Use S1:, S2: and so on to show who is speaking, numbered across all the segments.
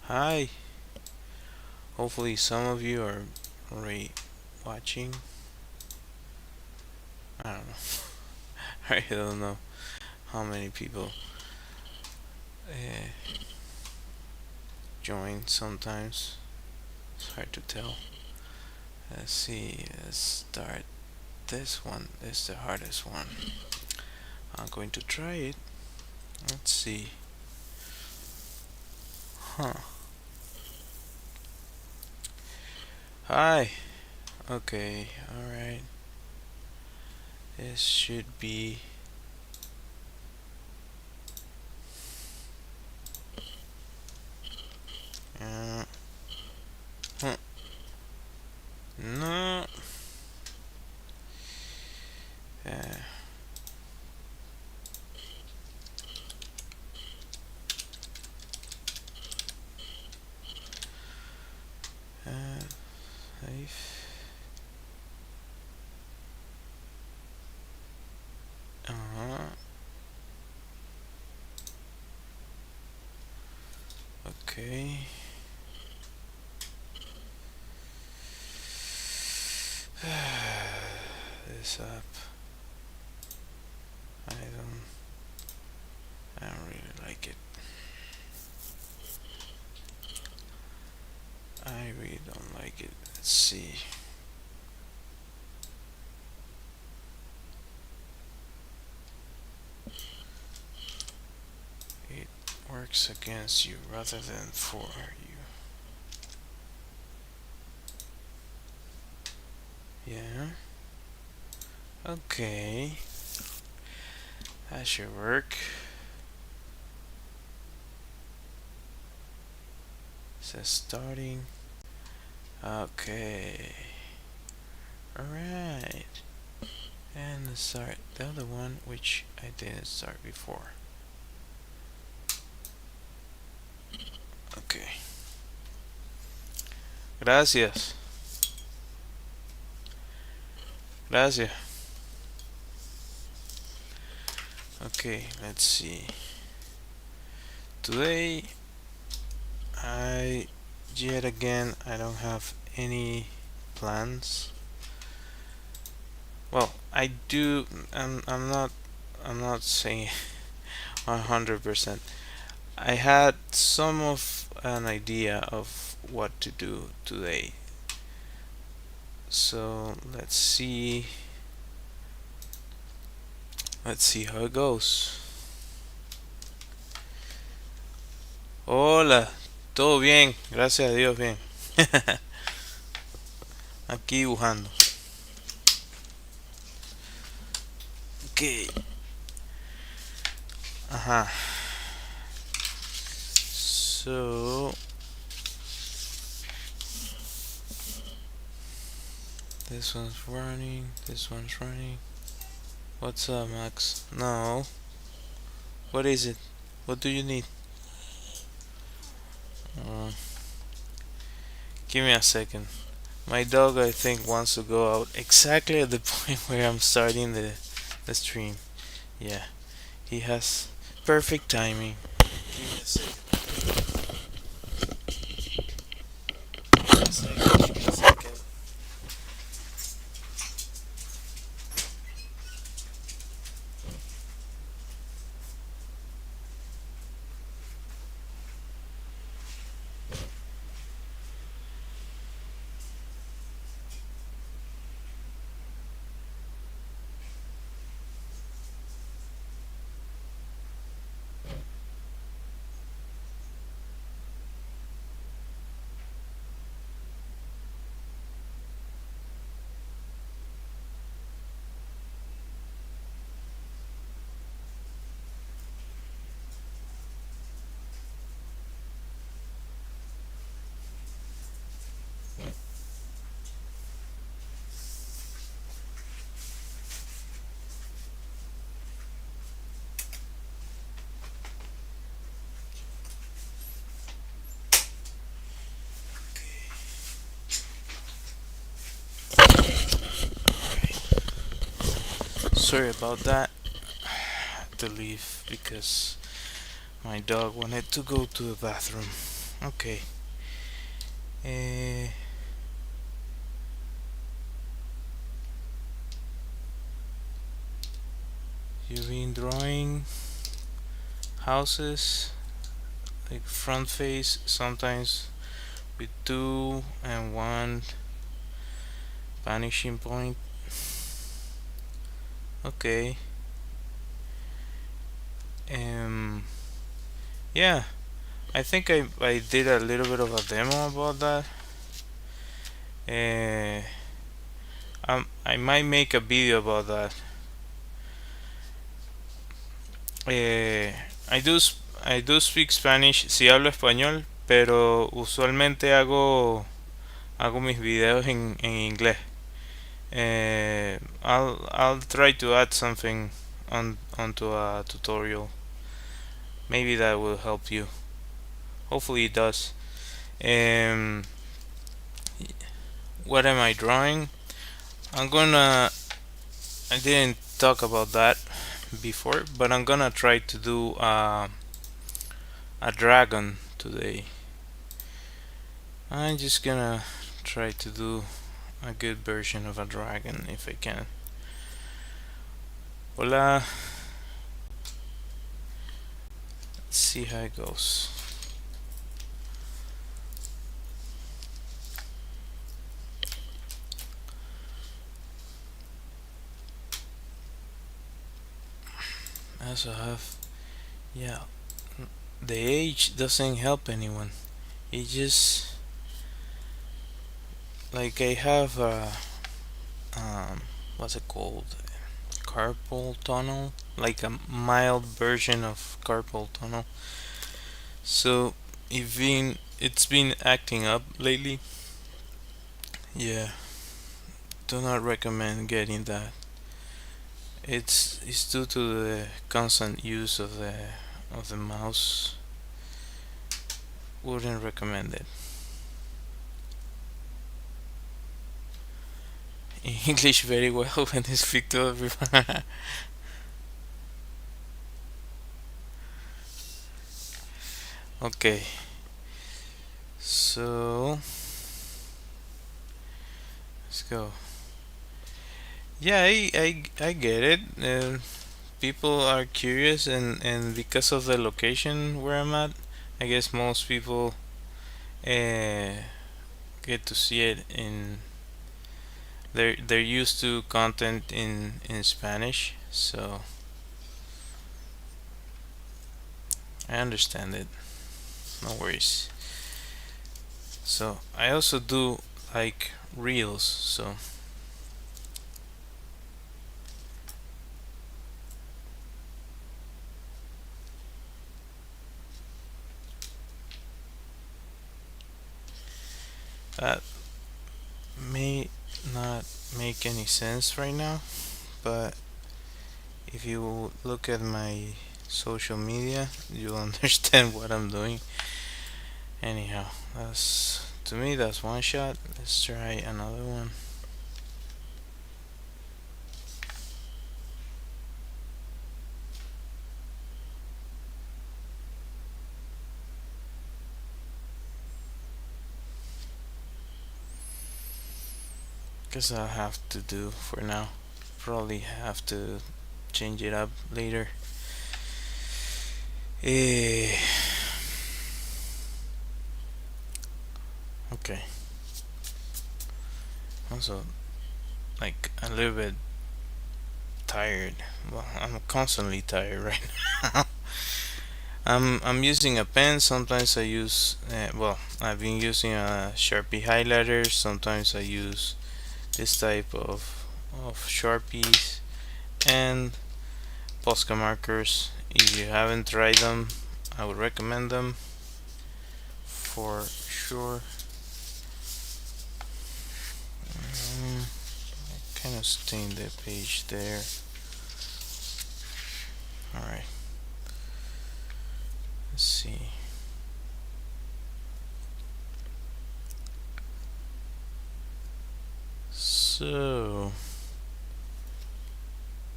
S1: Hi, hopefully some of you are already watching. I don't know. I don't know how many people uh, join sometimes. It's hard to tell. Let's see, let's start this one. This is the hardest one. I'm going to try it. Let's see. Huh. Hi. Okay, alright. This should be. Uh, huh. No. Uh, uh, Safe. Uh-huh. Okay. This up. I don't really like it. I really don't like it. Let's see. It works against you rather than for you. Yeah. Okay. That should work. Says starting. Okay. Alright. And let's start the other one which I didn't start before. Okay. Gracias. Gracias. Okay, let's see. Today I yet again I don't have any plans. Well, I do. I'm not saying 100%. I had some of an idea of what to do today. So let's see. Let's see how it goes. Hola, todo bien, gracias a Dios, bien. Aquí dibujando. Ok. Ajá. So this one's running. This one's running. What's up, Max? No. What is it? What do you need? Uh, Give me a second. My dog, I think, wants to go out exactly at the point where I'm starting the stream. Yeah, he has perfect timing. Give me a second. Give me a second. Give me a second. Sorry about that. I had to leave because my dog wanted to go to the bathroom. Okay. Uh, you've been drawing houses like front face, sometimes with two and one vanishing point. Okay. Um. Yeah. I think I did a little bit of a demo about that. Uh, I might make a video about that. Eh, I do I do speak Spanish. Sí hablo español, pero usualmente hago mis videos en inglés. I'll try to add something onto a tutorial. Maybe that will help you. Hopefully it does. Um, what am I drawing? I'm gonna. I didn't talk about that before, but I'm gonna try to do a dragon today. I'm just gonna try to do a good version of a dragon if I can. Hola. Let's see how it goes. I also have, yeah, the age doesn't help anyone. It just, like, I have what's it called? Carpal tunnel, like a mild version of carpal tunnel. So it's been acting up lately. Yeah, do not recommend getting that. It's due to the constant use of the mouse. Wouldn't recommend it. English very well when I speak to everyone. Okay, so let's go. Yeah, I get it. People are curious, and because of the location where I'm at, I guess most people uh, get to see it in. They're used to content in Spanish, so I understand it. No worries. So I also do like reels, so that may not make any sense right now, but if you look at my social media, you'll understand what I'm doing. Anyhow, that's to me that's one shot. Let's try another one. Guess I'll have to do for now. Probably have to change it up later. Eh, okay. Also, like a little bit tired. Well, I'm constantly tired right now. I'm using a pen. Sometimes I use well, I've been using a Sharpie highlighter. Sometimes I use this type of Sharpies and Posca markers. If you haven't tried them, I would recommend them for sure. Kind of stained the page there. Alright, let's see. So,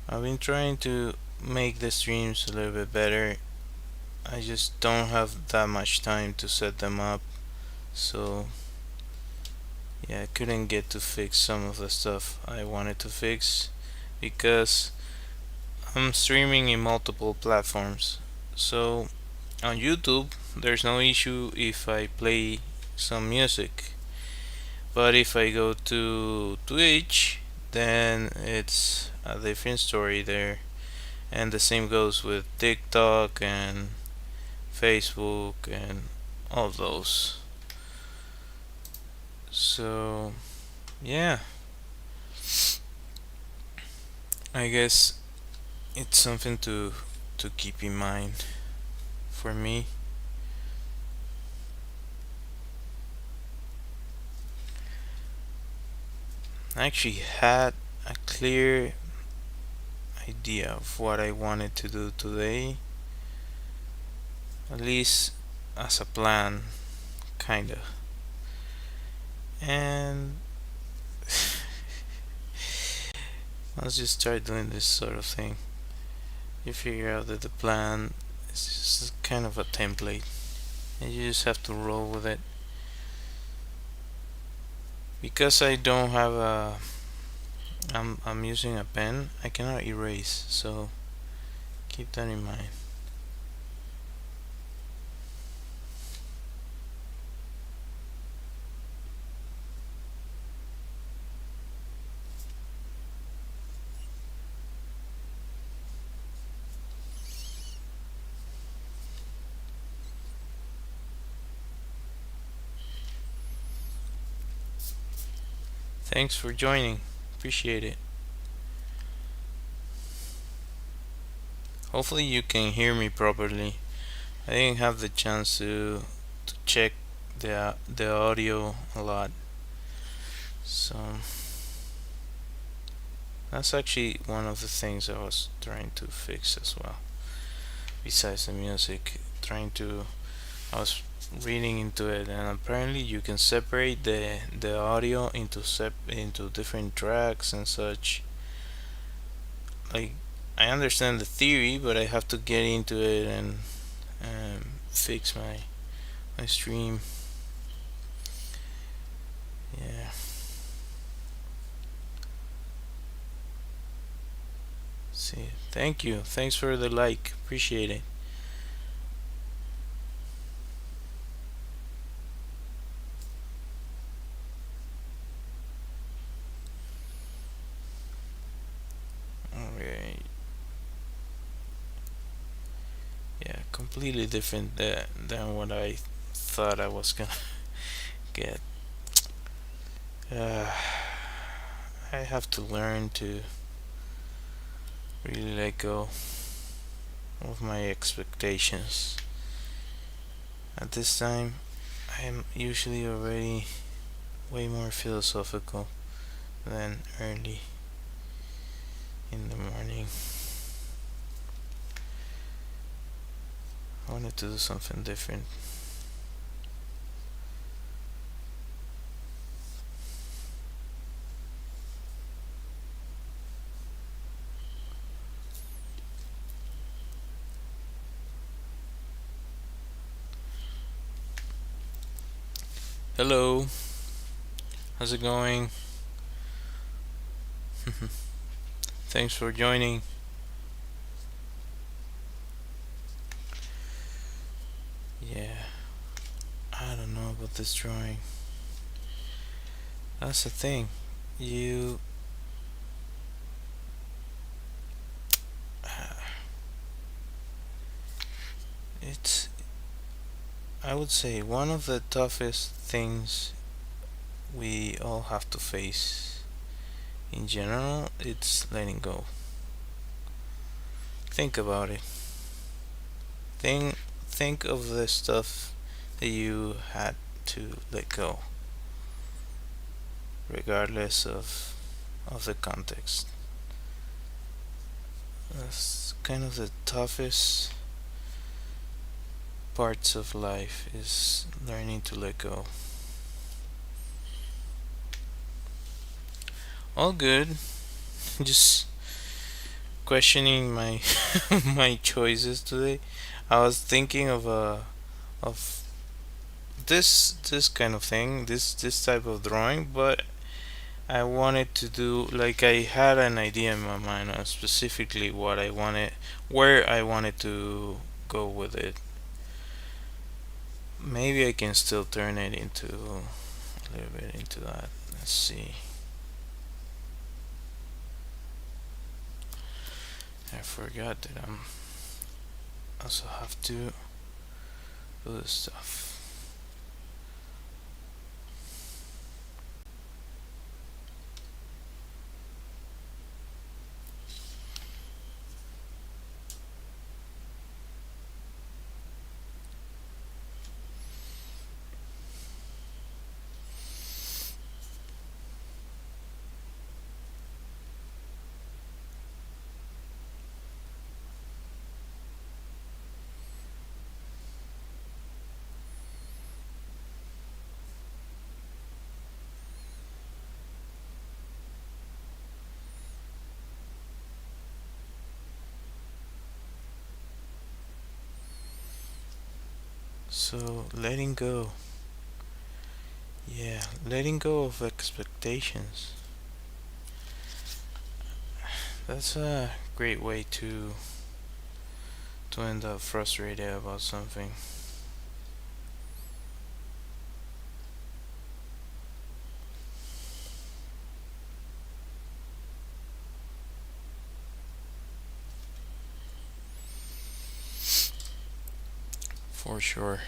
S1: I've been trying to make the streams a little bit better. I just don't have that much time to set them up. So yeah, I couldn't get to fix some of the stuff I wanted to fix because I'm streaming in multiple platforms. So on YouTube, there's no issue if I play some music. But if I go to Twitch, then it's a different story there. And the same goes with TikTok and Facebook and all those. So, yeah, I guess it's something to keep in mind for me. I actually had a clear idea of what I wanted to do today, at least as a plan, kinda. And let's just start doing this sort of thing. You figure out that the plan is just kind of a template, and you just have to roll with it. Because I don't have I'm using a pen, I cannot erase, so keep that in mind. Thanks for joining. Appreciate it. Hopefully you can hear me properly. I didn't have the chance to check the audio a lot. So that's actually one of the things I was trying to fix as well. Besides the music, I was reading into it, and apparently you can separate the audio into different tracks and such. Like, I understand the theory, but I have to get into it and fix my stream. Yeah. See, thank you. Thanks for the like. Appreciate it. Alright. Yeah, completely different than what I thought I was gonna get. Uh, I have to learn to really let go of my expectations. At this time, I'm usually already way more philosophical than early in the morning. I wanted to do something different. Hello, how's it going? Thanks for joining. Yeah, I don't know about this drawing. That's the thing. You. It's. I would say one of the toughest things we all have to face in general, it's letting go. Think about it. Think of the stuff that you had to let go, regardless of the context. That's kind of the toughest parts of life, is learning to let go. All good. Just questioning my my choices today. I was thinking of this kind of thing, this type of drawing, but I wanted to do, like, I had an idea in my mind on specifically what I wanted, where I wanted to go with it. Maybe I can still turn it into a little bit into that. Let's see. I forgot that I'm also have to do this stuff. So letting go. Yeah, letting go of expectations. That's a great way to end up frustrated about something. For sure.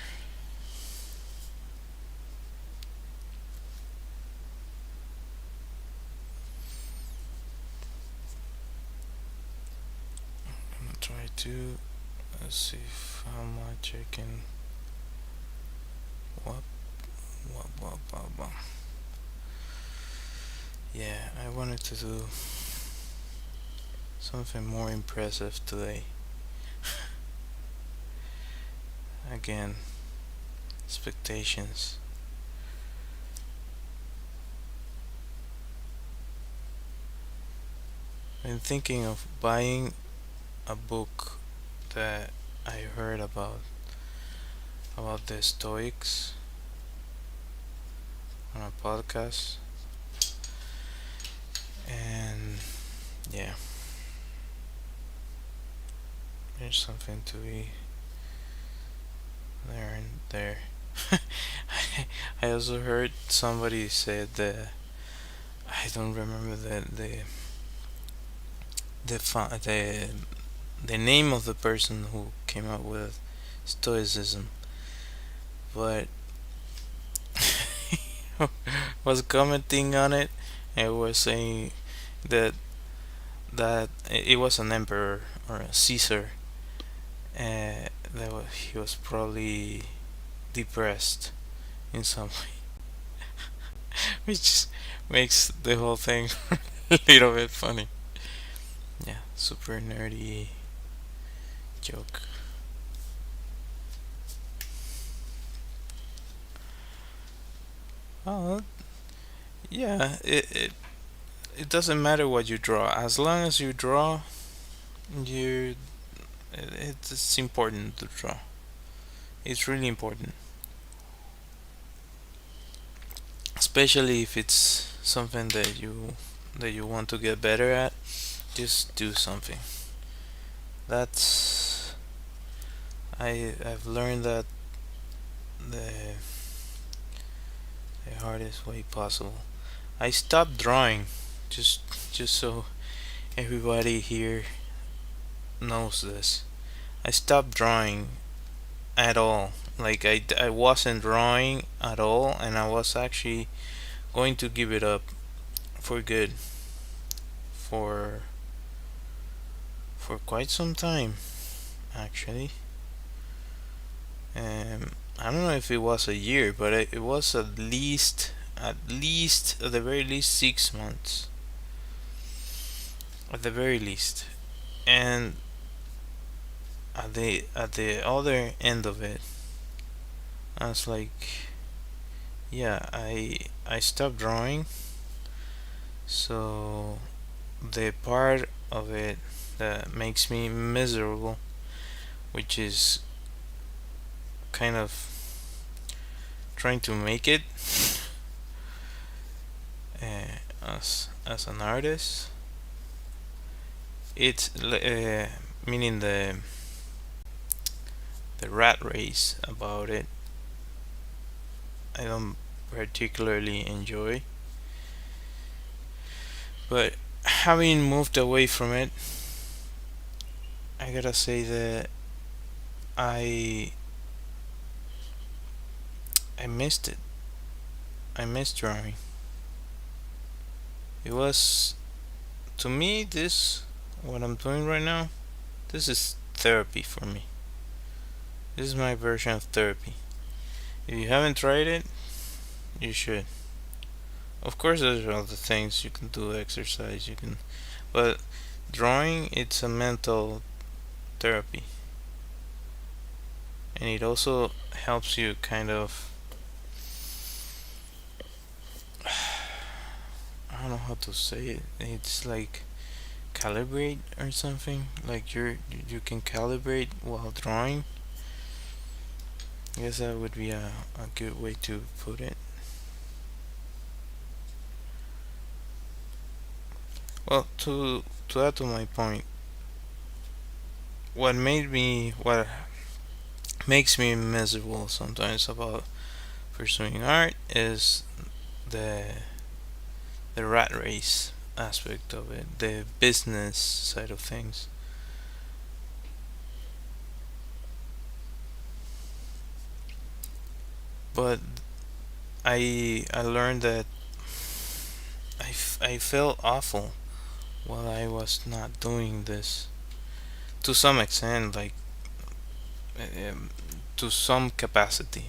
S1: I'm gonna try to, let's see how much I can. What? What? Yeah, I wanted to do something more impressive today. Again, expectations. I'm thinking of buying a book that I heard about the Stoics on a podcast, and yeah, there's something to be there and there. I also heard somebody said that, I don't remember the name of the person who came up with Stoicism, but was commenting on it and was saying that it was an emperor or a Caesar, and he was probably depressed in some way, which makes the whole thing a little bit funny. Yeah, super nerdy joke. Oh, yeah, it doesn't matter what you draw. As long as you draw, you it's important to draw. It's really important, especially if it's something that you want to get better at. Just do something. That's I've learned that the the hardest way possible. I stopped drawing, just just so everybody here knows this. I stopped drawing at all. Like, I wasn't drawing at all, and I was actually going to give it up for good for quite some time, actually. I don't know if it was a year, but it was at the very least 6 months, at the very least. And at the other end of it, I was like, yeah, I stopped drawing. So the part of it that makes me miserable, which is kind of trying to make it as an artist. It's meaning the rat race about it. I don't particularly enjoy, but having moved away from it, I gotta say that I I missed it. I missed drawing. It was, to me, this what I'm doing right now. This is therapy for me. This is my version of therapy. If you haven't tried it, you should. Of course, there's other things you can do, exercise, you can, but drawing, it's a mental therapy, and it also helps you kind of, I don't know how to say it. It's like calibrate or something. Like you can calibrate while drawing. I guess that would be a good way to put it. Well, to add to my point, what makes me miserable sometimes about pursuing art is the the rat race aspect of it, the business side of things. But I learned that I felt awful while I was not doing this to some extent, like um, to some capacity,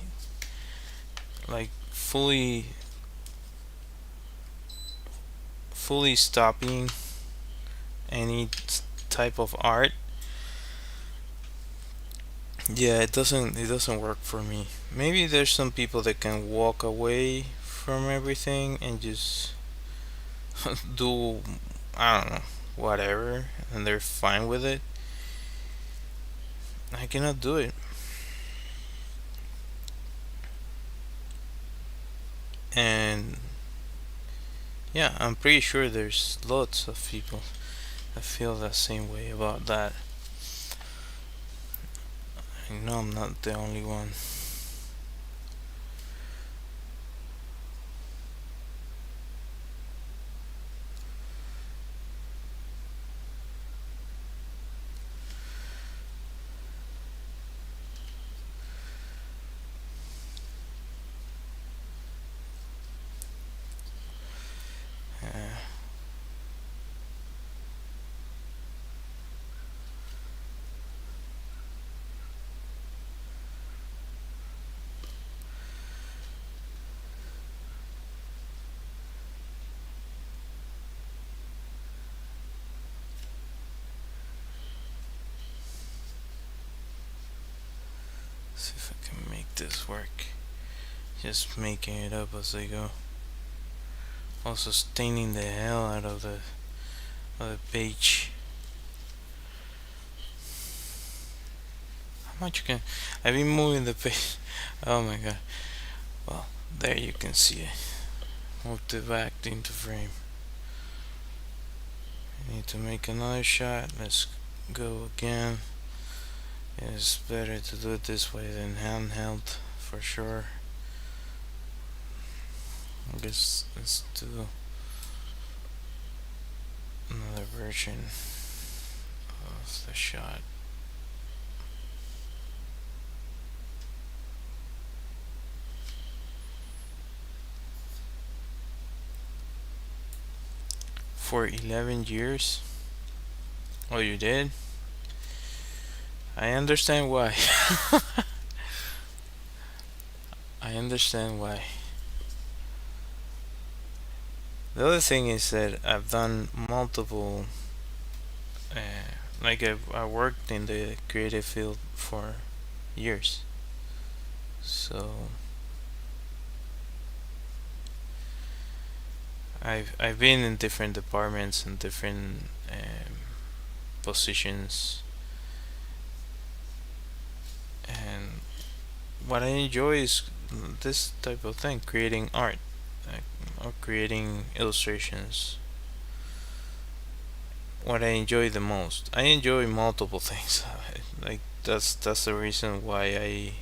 S1: like fully stopping any type of art. Yeah, it doesn't work for me. Maybe there's some people that can walk away from everything and just do, I don't know, whatever, and they're fine with it. I cannot do it. And yeah, I'm pretty sure there's lots of people that feel the same way about that. I know I'm not the only one. Uh, see if I can make this work. Just making it up as I go. Also staining the hell out of the page. How much you can? I've been moving the page. Oh my god. Well, there you can see it. Moved it back into frame. I need to make another shot. Let's go again. It's better to do it this way than handheld for sure. I guess let's do another version of the shot. For 11 years? Oh, you did? I understand why. I understand why. The other thing is that I've done multiple, like I worked in the creative field for years. So I've been in different departments and different positions, and what I enjoy is this type of thing, creating art, like, or creating illustrations. What I enjoy the most, I enjoy multiple things. Like that's the reason why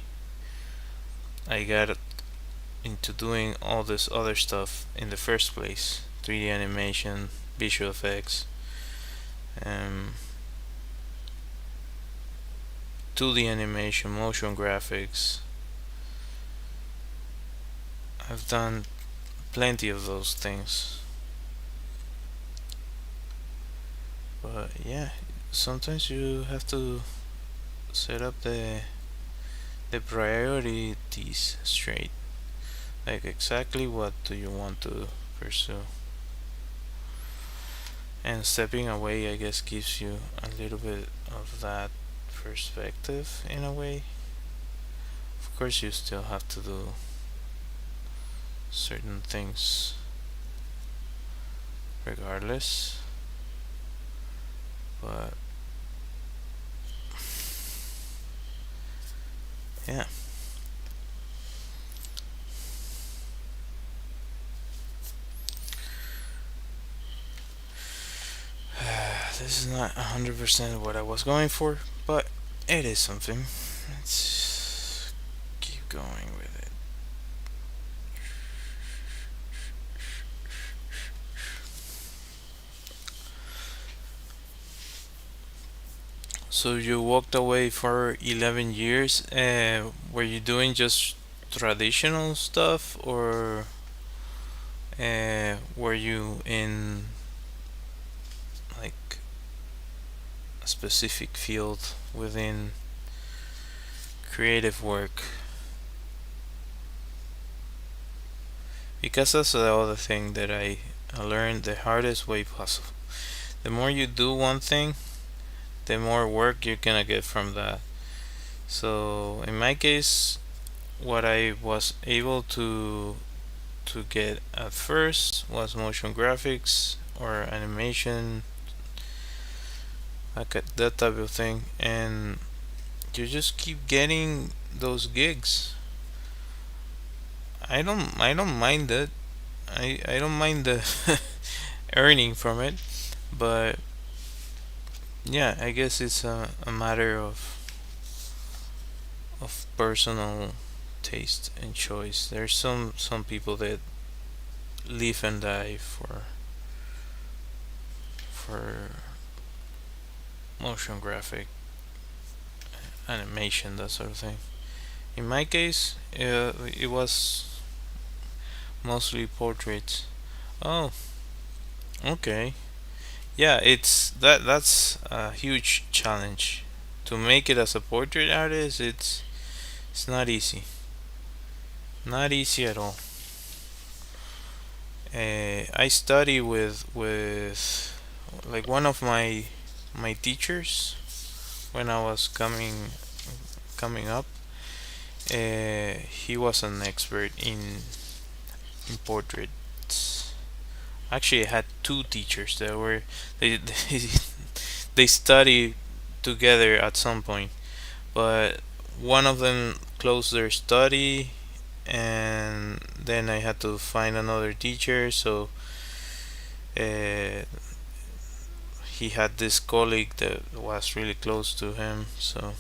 S1: I got into doing all this other stuff in the first place: 3D animation, visual effects, um, 2D animation, motion graphics. I've done plenty of those things. But yeah, sometimes you have to set up the priorities straight. Like exactly what do you want to pursue. And stepping away, I guess, gives you a little bit of that perspective in a way. Of course, you still have to do certain things regardless, but yeah. This is not 100% what I was going for, but it is something. Let's keep going with it. So you walked away for 11 years. Were you doing just traditional stuff, or were you in like a specific field within creative work? Because that's the other thing that I learned the hardest way possible. The more you do one thing, the more work you're gonna get from that. So in my case, what I was able to get at first was motion graphics or animation, like that type of thing, and you just keep getting those gigs. I don't mind it. I don't mind the earning from it, but yeah, I guess it's a matter of personal taste and choice. There's some people that live and die for motion graphic animation, that sort of thing. In my case, it was mostly portraits. Oh, okay. Yeah, that's a huge challenge. To make it as a portrait artist, it's not easy. Not easy at all. I study with like one of my teachers when I was coming up. He was an expert in portraits. Actually, I had two teachers that were they studied together at some point, but one of them closed their study, and then I had to find another teacher. So uh, he had this colleague that was really close to him, so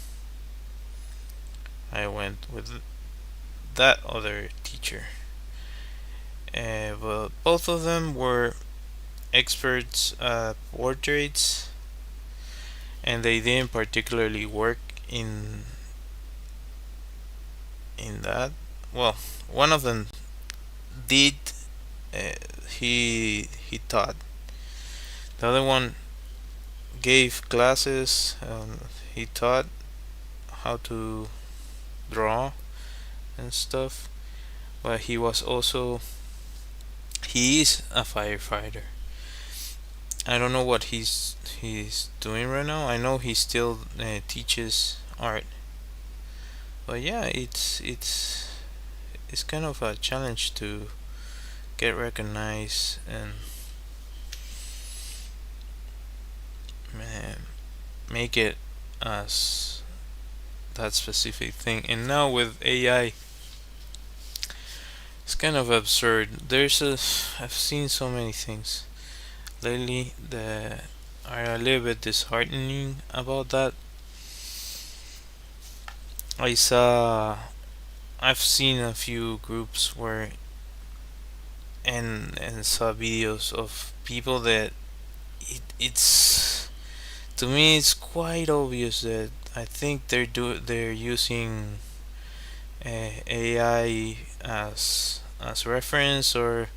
S1: I went with that other teacher. But both of them were experts at portraits, and they didn't particularly work in that. Well, one of them did. Uh, he taught. The other one gave classes. He taught how to draw and stuff. But he is a firefighter. I don't know what he's doing right now. I know he still teaches art. But yeah, it's kind of a challenge to get recognized and man, make it as that specific thing. And now with AI, It's kind of absurd. I've seen so many things lately that are a little bit disheartening about that. I saw, I've seen a few groups where and saw videos of people that it's to me it's quite obvious that I think they're using AI as reference or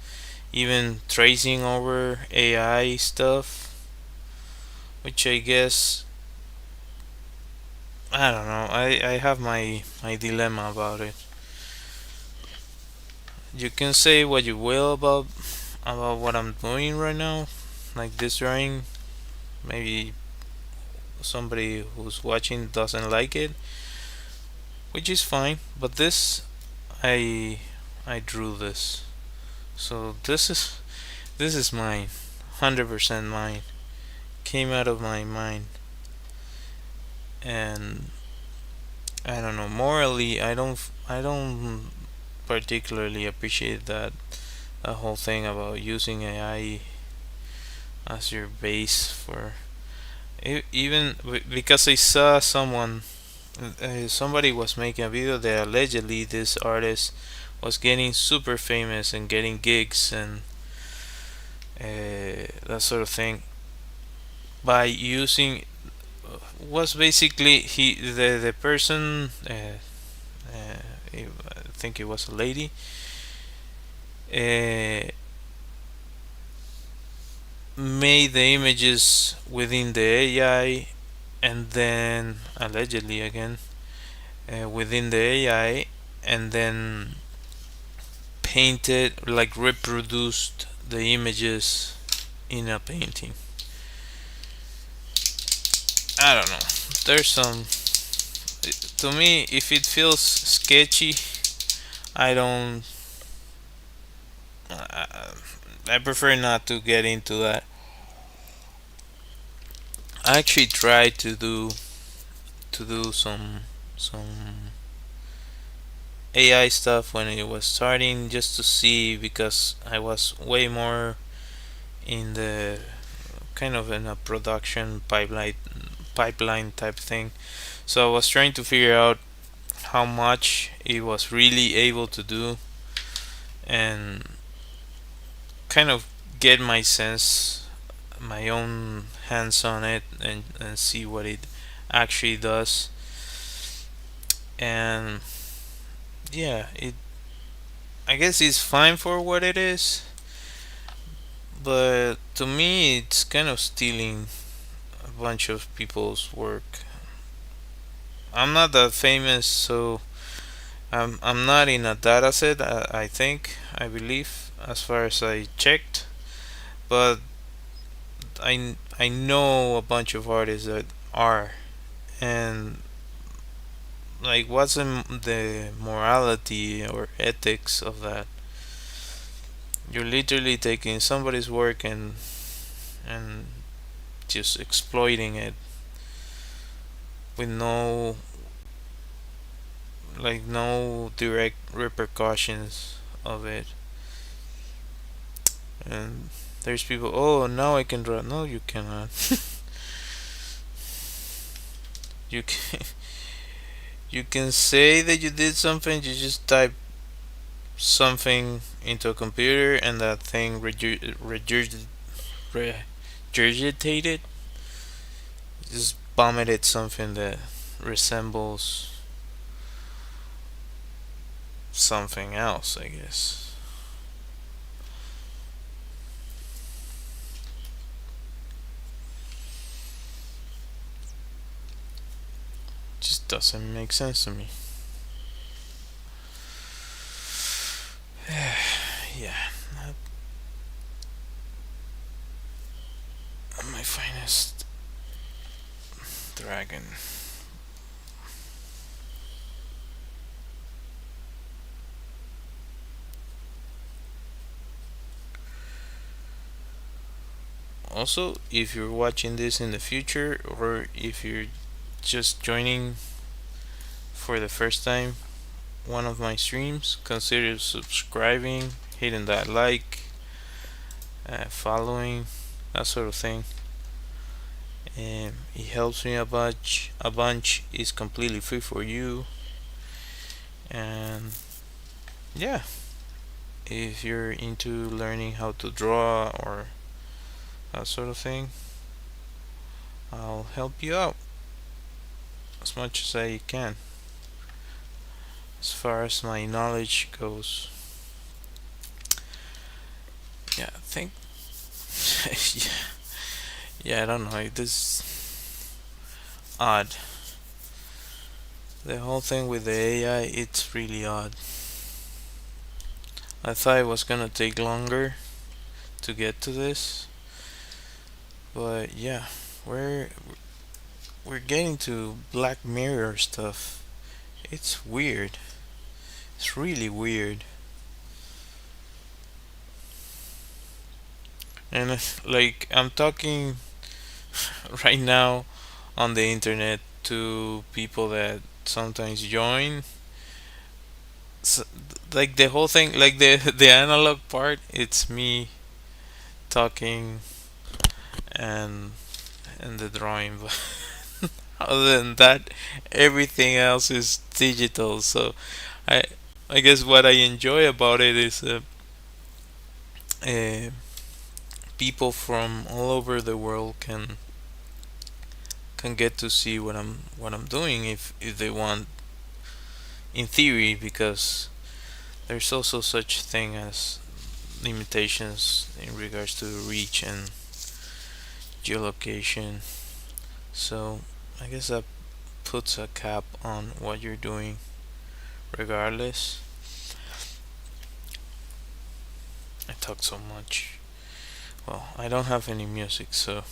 S1: even tracing over AI stuff, which I guess I don't know. I have my dilemma about it. You can say what you will about what I'm doing right now, like this drawing. Maybe somebody who's watching doesn't like it, which is fine. But I I drew this, so this is mine, 100% mine. Came out of my mind, and I don't know. Morally, I don't particularly appreciate that whole thing about using AI as your base for even because I saw somebody was making a video that allegedly this artist was getting super famous and getting gigs and that sort of thing by using was basically the person I think it was a lady uh, made the images within the AI and then allegedly again within the AI and then painted like reproduced the images in a painting. I don't know. There's some to me if it feels sketchy, I don't. I prefer not to get into that. I actually tried to do some AI stuff when it was starting just to see because I was way more in the kind of in a production pipeline type thing. So I was trying to figure out how much it was really able to do and kind of get my sense, my own hands on it, and see what it actually does. And yeah, I guess it's fine for what it is, but to me, it's kind of stealing a bunch of people's work. I'm not that famous, so I'm not in a data set. I think I believe as far as I checked, but I know a bunch of artists that are, and like what's the morality or ethics of that? You're literally taking somebody's work and just exploiting it with no direct repercussions of it. And there's people, oh, now I can draw. No, you cannot. you can you can say that you did something. You just type something into a computer, and that thing regurgitated, just vomited something that resembles something else, I guess. Just doesn't make sense to me. Yeah, not my finest dragon. Also, if you're watching this in the future or if you're just joining for the first time, one of my streams, consider subscribing, hitting that like, following, that sort of thing. It helps me a bunch. A bunch is completely free for you, and yeah, if you're into learning how to draw or that sort of thing, I'll help you out as much as I can, as far as my knowledge goes. Yeah, I think. Yeah, I don't know. It is odd. The whole thing with the AI, it's really odd. I thought it was gonna take longer to get to this, but yeah, we're we're getting to Black Mirror stuff. It's weird. It's really weird. And like I'm talking right now on the internet to people that sometimes join. So, like the whole thing, like the the analog part, it's me talking and the drawing. But other than that, everything else is digital. So I I guess what I enjoy about it is uh, people from all over the world can get to see what I'm doing if they want, in theory, because there's also such thing as limitations in regards to reach and geolocation. So I guess that puts a cap on what you're doing regardless. I talk so much. Well, I don't have any music, so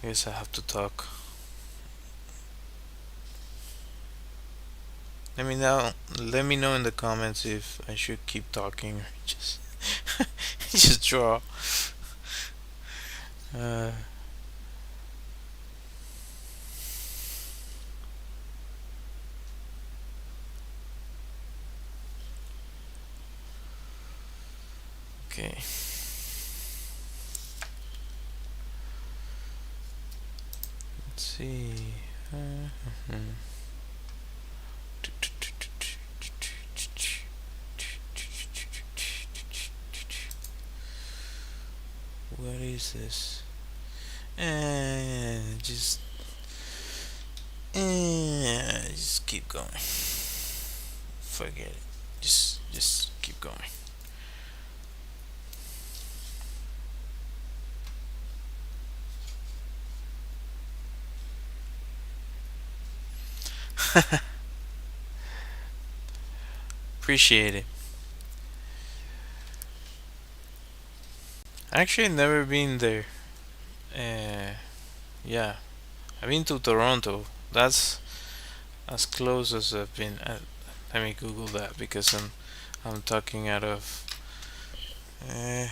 S1: I guess I have to talk. Let me know in the comments if I should keep talking or just just draw. Uh, okay. Let's see. Hmm. What is this? Just keep going. Forget it. Just keep going. Appreciate it. Actually, never been there. Uh, yeah, I've been to Toronto. That's as close as I've been. Let me Google that because I'm talking out of. Uh,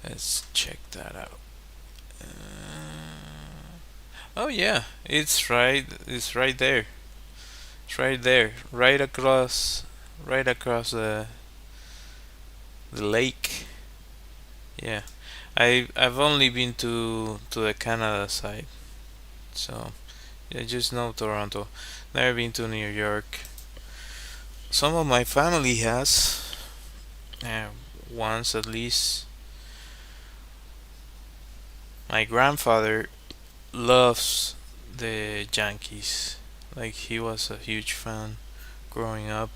S1: let's check that out. Oh yeah, it's right. It's right there. It's right there. Right across the lake. Yeah, I've only been to the Canada side, so I just know Toronto. Never been to New York. Some of my family has, uh, once at least. My grandfather loves the Yankees. Like he was a huge fan growing up.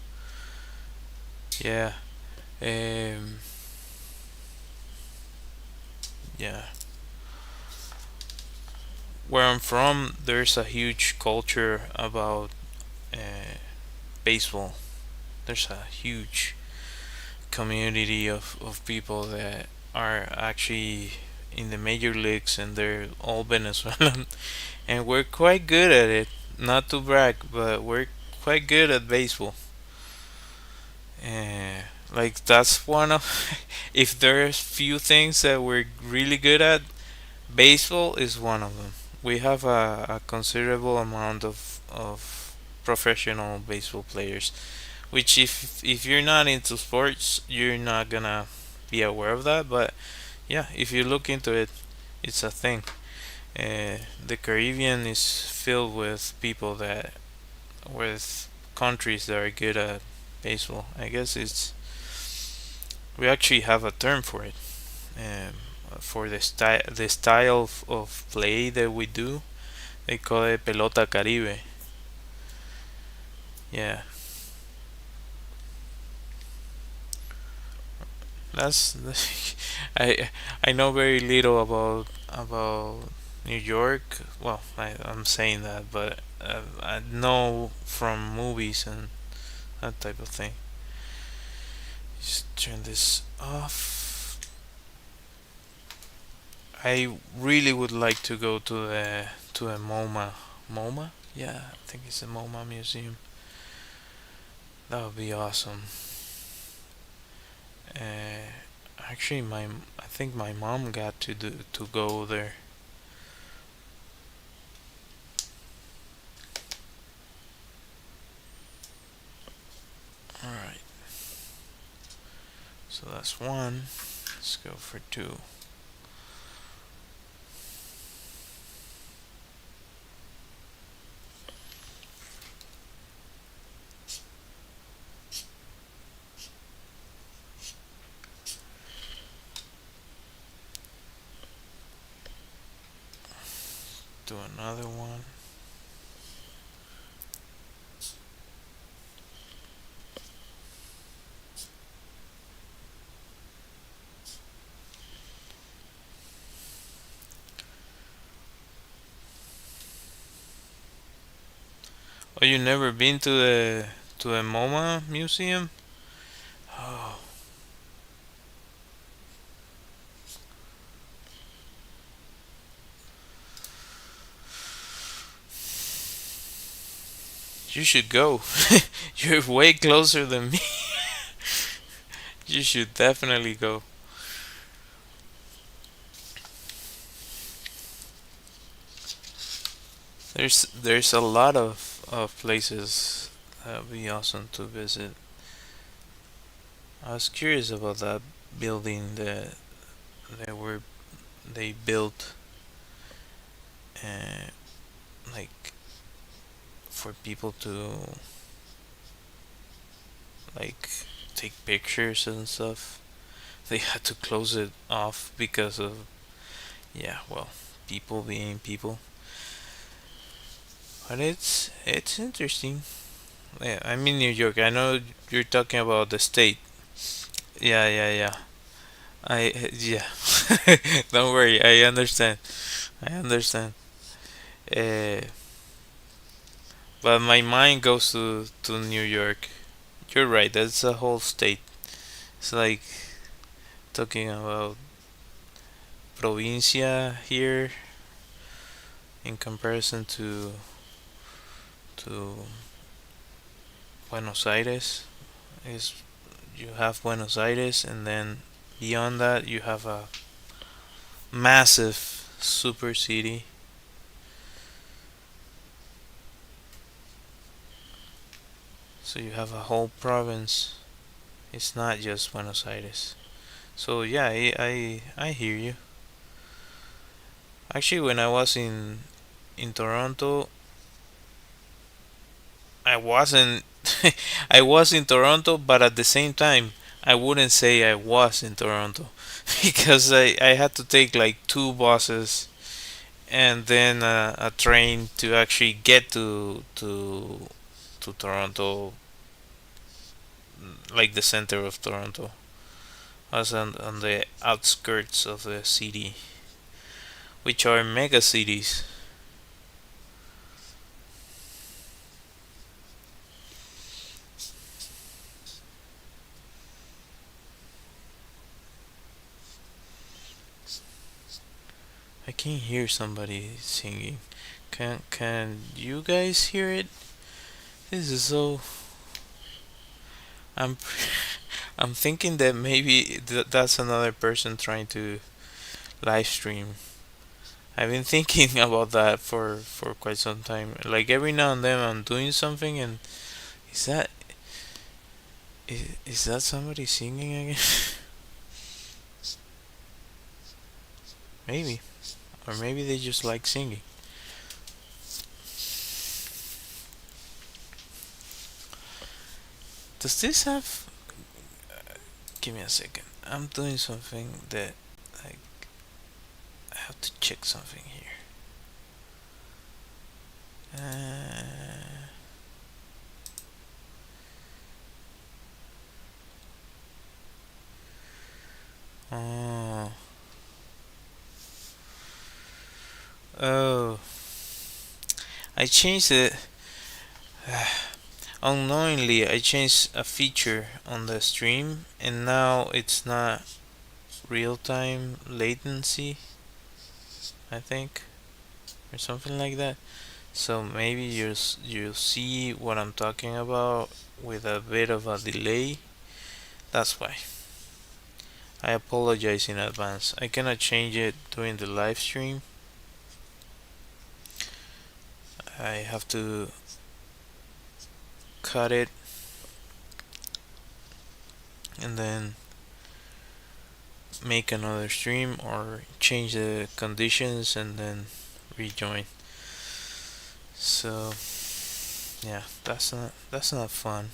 S1: Yeah. Um. Yeah. Where I'm from, there's a huge culture about uh, baseball. There's a huge community of people that are actually in the major leagues and they're all Venezuelan and we're quite good at it. Not to brag, but we're quite good at baseball. Like that's one of if there's few things that we're really good at, baseball is one of them. We have a considerable amount of professional baseball players, which if you're not into sports, you're not gonna be aware of that. But yeah, if you look into it, it's a thing. The Caribbean is filled with people that with countries that are good at baseball. I guess it's we actually have a term for it. Um, for the style of play that we do, they call it pelota caribe. Yeah, that's I know very little about New York. Well, I'm saying that, but I know from movies and that type of thing. Just turn this off. I really would like to go to a MoMA. Yeah, I think it's a MoMA museum. That would be awesome. Uh, Actually, I think my mom got to go there. All right, so that's one. Let's go for two. Do another one. Oh, you never been to a MoMA museum? Oh, you should go. You're way closer than me. You should definitely go. There's a lot of places that would be awesome to visit. I was curious about that building that they were they built uh, like for people to like take pictures and stuff. They had to close it off because of yeah, well, people being people. But it's interesting. Yeah, I'm in New York. I know you're talking about the state. Yeah, yeah, yeah. Yeah. Don't worry. I understand. I understand. Uh, but my mind goes to New York. You're right. That's a whole state. It's like talking about provincia here in comparison to Buenos Aires. Is you have Buenos Aires, and then beyond that you have a massive super city. So you have a whole province. It's not just Buenos Aires. So yeah, I hear you. Actually, when I was in Toronto, I wasn't. I was in Toronto, but at the same time, I wouldn't say I was in Toronto because I had to take like two buses and then a train to actually get to Toronto, like the center of Toronto. I was on the outskirts of the city, which are mega cities. I can hear somebody singing. Can you guys hear it? This is so. I'm I'm thinking that maybe that's another person trying to live stream. I've been thinking about that for quite some time. Like every now and then I'm doing something and is that is that somebody singing again? Maybe. Or maybe they just like singing. Does this have give me a second. I'm doing something that like I have to check something here. Oh. Oh. I changed it. Unknowingly, I changed a feature on the stream, and now it's not real time latency, I think, or something like that. So maybe you'll see what I'm talking about with a bit of a delay. That's why. I apologize in advance. I cannot change it during the live stream. I have to cut it and then make another stream or change the conditions and then rejoin. So yeah, that's not fun.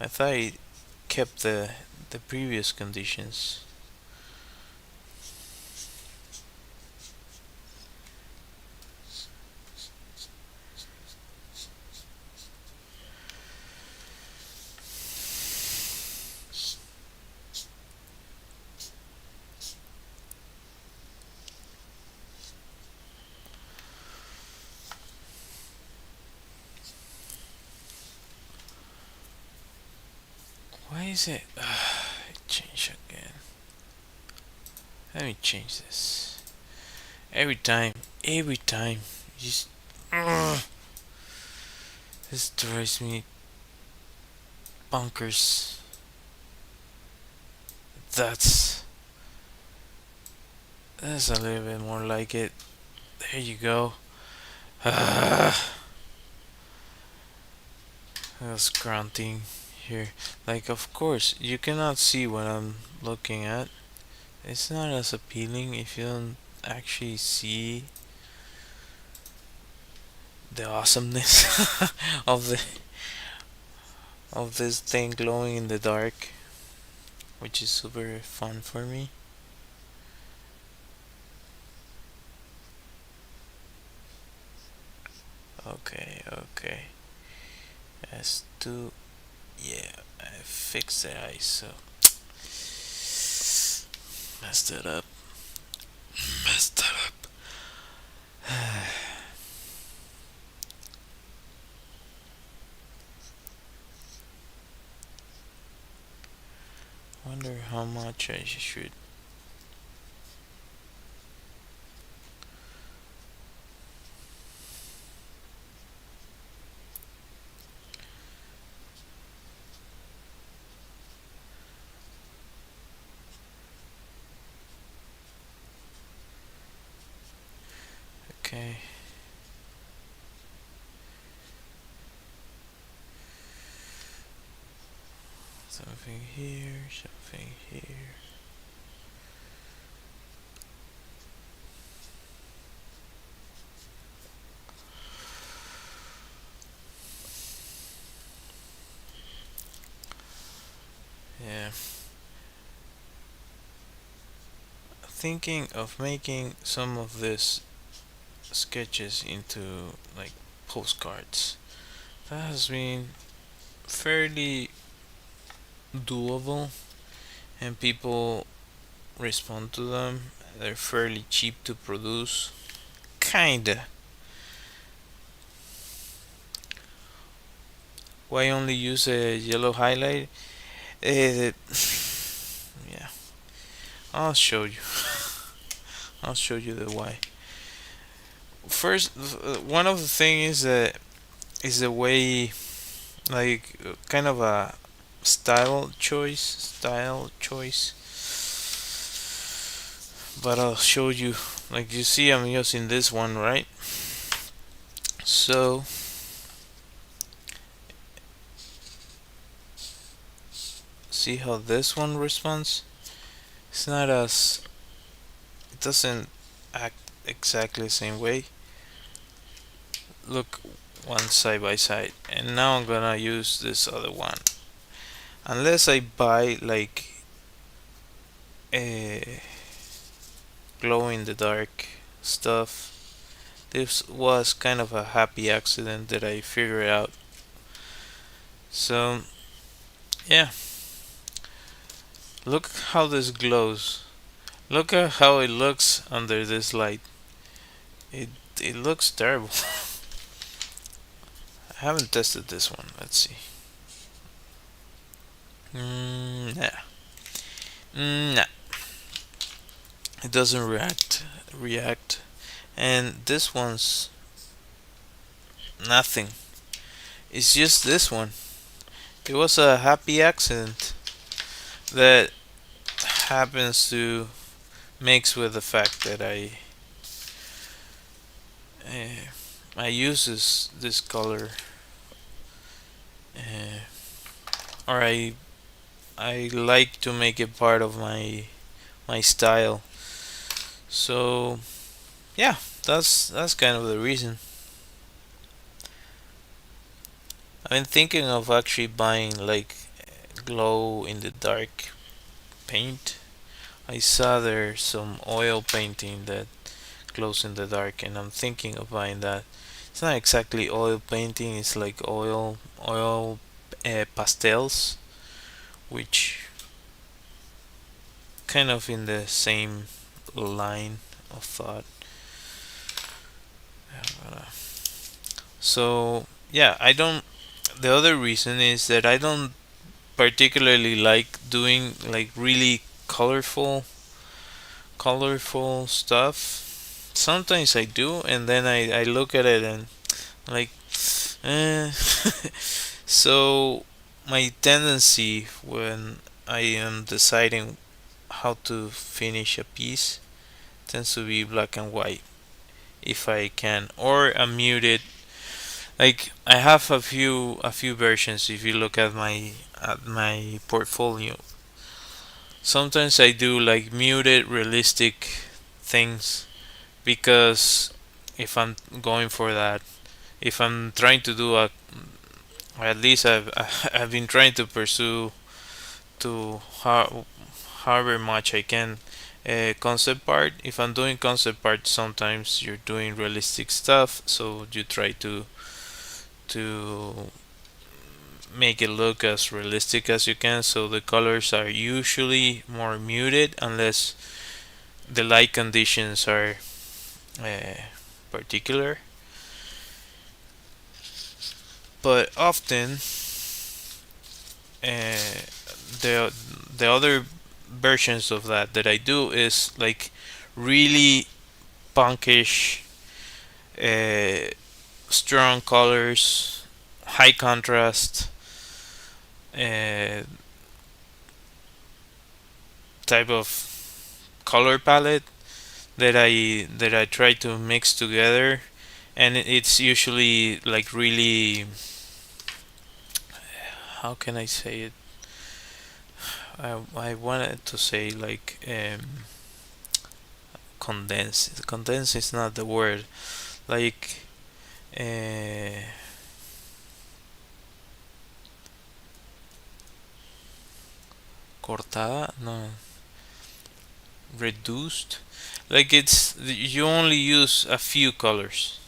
S1: I thought it kept the previous conditions. Why is it? Change again. Let me change this. Every time, just this drives me bonkers. That's that's a little bit more like it. There you go. That's grunting here. Like, of course, you cannot see what I'm looking at. It's not as appealing if you don't actually see the awesomeness of the of this thing glowing in the dark, which is super fun for me. Okay, okay. S2, yeah, I fixed the ISO. Messed it up. Messed it up. Wonder how much I should. Okay. Something here, something here. Yeah. Thinking of making some of these sketches into like postcards. That has been fairly doable and people respond to them. They're fairly cheap to produce. Kinda. Why only use a yellow highlight? Uh, yeah, I'll show you. I'll show you the why. First, one of the things is that is the way like kind of a style choice. But I'll show you. Like you see, I'm using this one, right? So see how this one responds. It's not as, it doesn't act exactly the same way. Look, one side by side, and now I'm gonna use this other one. Unless I buy like a glow in the dark stuff. This was kind of a happy accident that I figured out. So yeah, look how this glows. Look at how it looks under this light. It it looks terrible. I haven't tested this one. Let's see. Yeah. Nah. It doesn't react. And this one's nothing. It's just this one. It was a happy accident that happens to mix with the fact that uh, I use this color, uh, or I like to make it part of my style. So yeah, that's kind of the reason. I've been thinking of actually buying like glow in the dark paint. I saw there's some oil painting that glows in the dark, and I'm thinking of buying that. It's not exactly oil painting; it's like oil pastels, which kind of in the same line of thought. So yeah, I don't. The other reason is that I don't particularly like doing like really colorful stuff. Sometimes I do, and then I look at it and like, eh. So my tendency when I am deciding how to finish a piece tends to be black and white if I can, or a muted. Like I have a few versions. If you look at my portfolio, sometimes I do like muted realistic things because if I'm going for that, if I'm trying to do a, or at least I've been trying to pursue to however much I can concept art. If I'm doing concept art, sometimes you're doing realistic stuff, so you try to make it look as realistic as you can. So the colors are usually more muted unless the light conditions are uh, particular. But often, uh, the the other versions of that I do is like really punkish, uh, strong colors, high contrast, uh, type of color palette that I try to mix together, and it's usually like really, how can I say it? I wanted to say like condense. Condense is not the word. Like uh, cortada, no, reduced. Like it's you only use a few colors.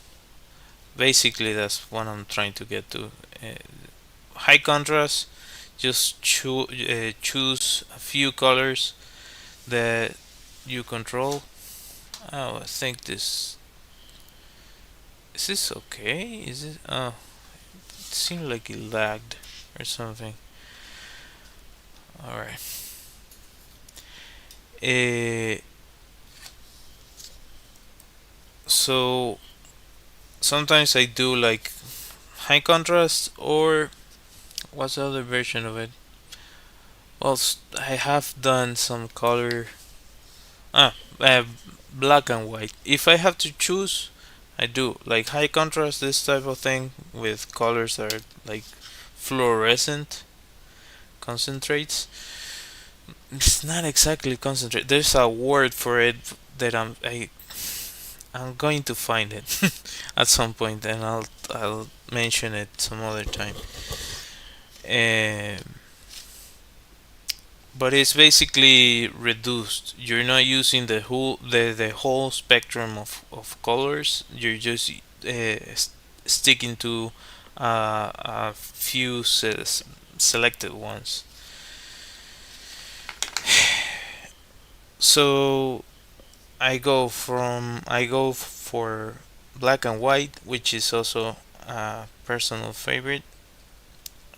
S1: Basically, that's what I'm trying to get to. High contrast. Just choose a few colors that you control. Oh, I think this is this okay? Is it? Oh, it seemed like it lagged or something. All right. Uh, so sometimes I do like high contrast or What's the other version of it? Well, I have done some color. Ah, black and white. If I have to choose, I do like high contrast, this type of thing with colors that are like fluorescent concentrates. It's not exactly concentrate. There's a word for it that I'm going to find it at some point, and I'll mention it some other time. Um, but it's basically reduced. You're not using the whole spectrum of colors. You're just sticking to a few selected ones. So I go for black and white, which is also a personal favorite,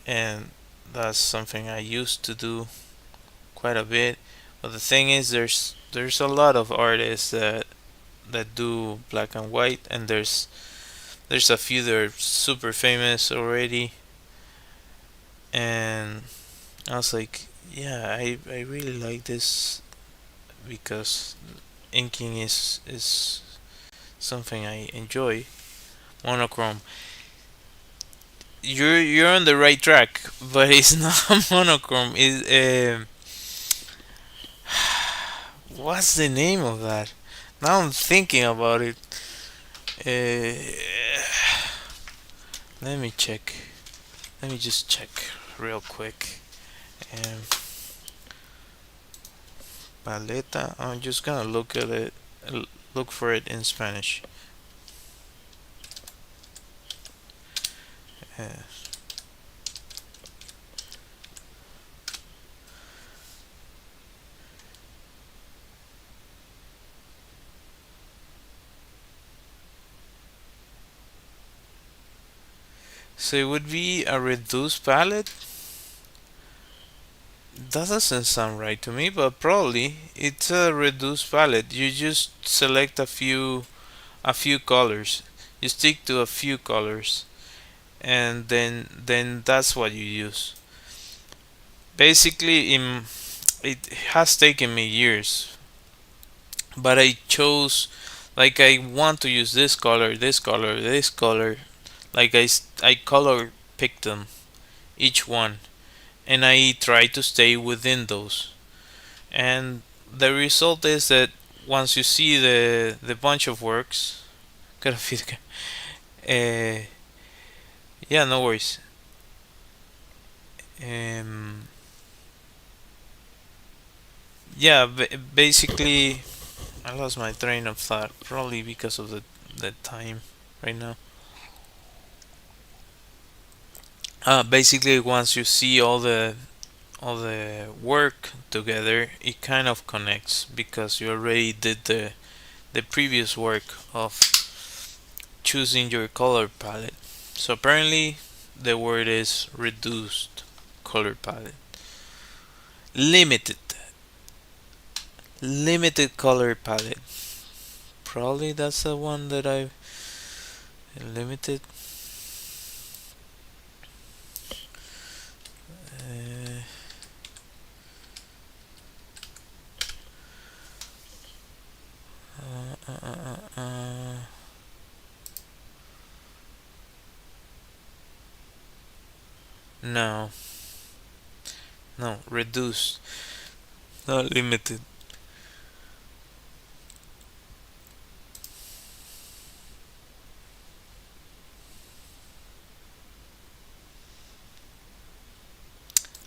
S1: and that's something I used to do quite a bit. But the thing is, there's a lot of artists that do black and white, and there's a few that are super famous already, and I was like, yeah, I really like this because inking is something I enjoy. Monochrome. You're on the right track, but it's not monochrome. What's the name of that? Now I'm thinking about it. Uh, let me check. Let me just check real quick. Um, paleta. I'm just gonna look at it. Look for it in Spanish. Uh, so it would be a reduced palette. That doesn't sound right to me, but probably it's a reduced palette. You just select a few colors. You stick to a few colors, and then that's what you use. Basically, it has taken me years, but I chose like I want to use this color, this color, this color. Like I color picked them each one, and I try to stay within those. And the result is that once you see the bunch of works, gotta feel. Yeah, no worries. Um, yeah, basically, I lost my train of thought, probably because of the time right now. Basically, once you see all the work together, it kind of connects because you already did the previous work of choosing your color palette. So apparently, the word is reduced color palette, limited, limited color palette. Probably that's the one that I limited. Uh, uh, uh, uh, uh, no, no, reduced, not limited.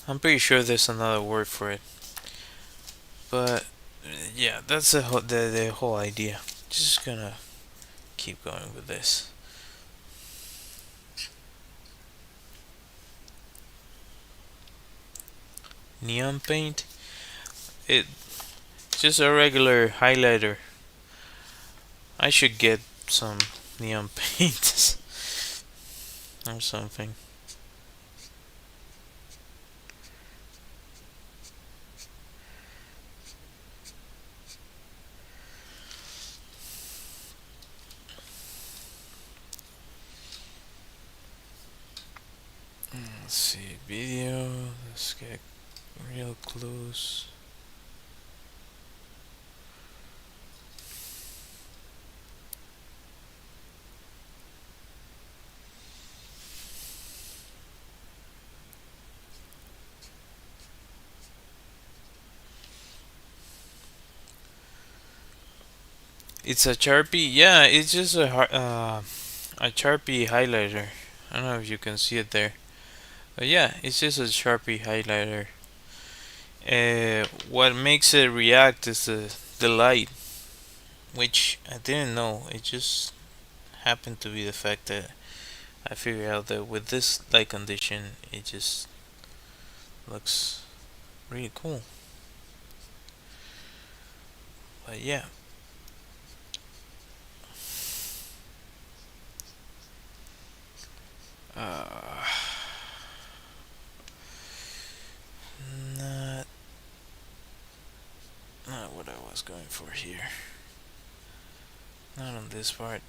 S1: I'm pretty sure there's another word for it, but yeah, that's the whole idea. Just gonna keep going with this. Neon paint. It just a regular highlighter. I should get some neon paint or something. Let's see, video. Let's get real close. It's a Sharpie. Yeah, it's just a Sharpie highlighter. I don't know if you can see it there. But yeah, it's just a Sharpie highlighter. What makes it react is the light, which I didn't know. It just happened to be the fact that I figured out that with this light condition, it just looks really cool. But yeah, uh, not not what I was going for here. Not on this part.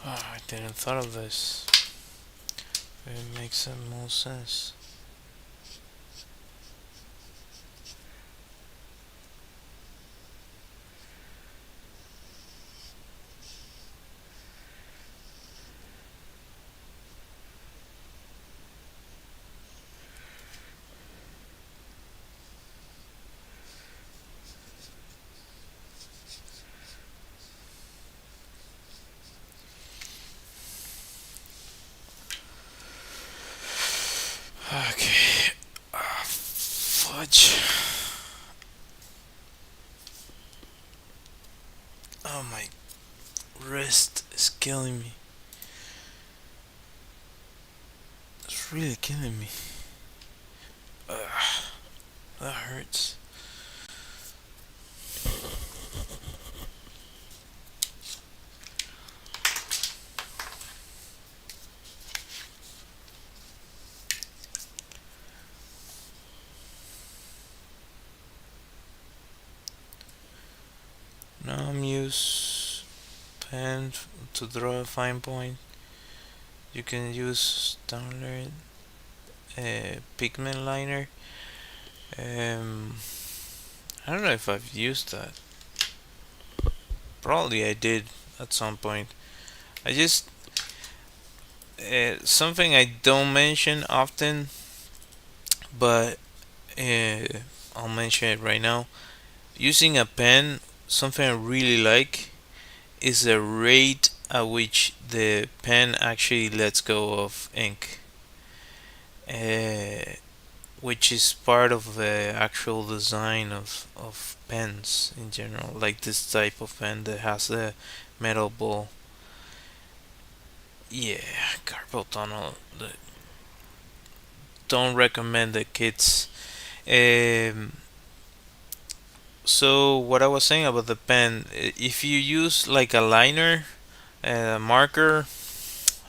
S1: Oh, I didn't thought of this. It makes some more sense. Okay. Fudge. Oh, my wrist is killing me. It's really killing me. Ugh, that hurts. Now I'm use pen to draw a fine point. You can use standard pigment liner. Um, I don't know if I've used that. Probably I did at some point. I just something I don't mention often, but uh, I'll mention it right now. Using a pen, something I really like is the rate at which the pen actually lets go of ink, uh, which is part of the actual design of pens in general. Like this type of pen that has the metal ball. Yeah, carpal tunnel. Don't recommend the kids. Um, so what I was saying about the pen, if you use like a liner, a marker,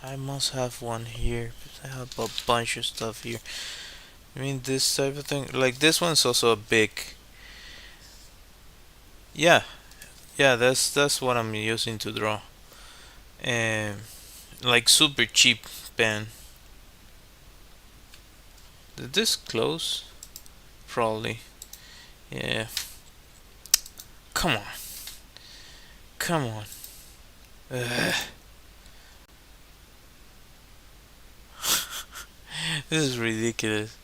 S1: I must have one here. I have a bunch of stuff here. I mean this type of thing. Like this one's also a big. Yeah, yeah. That's what I'm using to draw. And like super cheap pen. Did this close? Probably. Yeah. Come on. Come on. Ugh. This is ridiculous.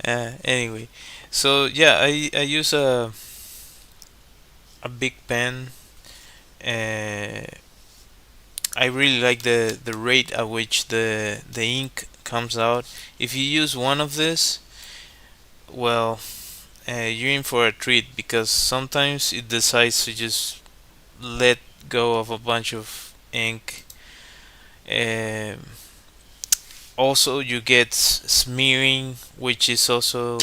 S1: Anyway, so yeah, I use a big pen. Uh, I really like the rate at which the ink comes out. If you use one of this, well, you're in for a treat because sometimes it decides to just let go of a bunch of ink. Um, Also, you get smearing, which is also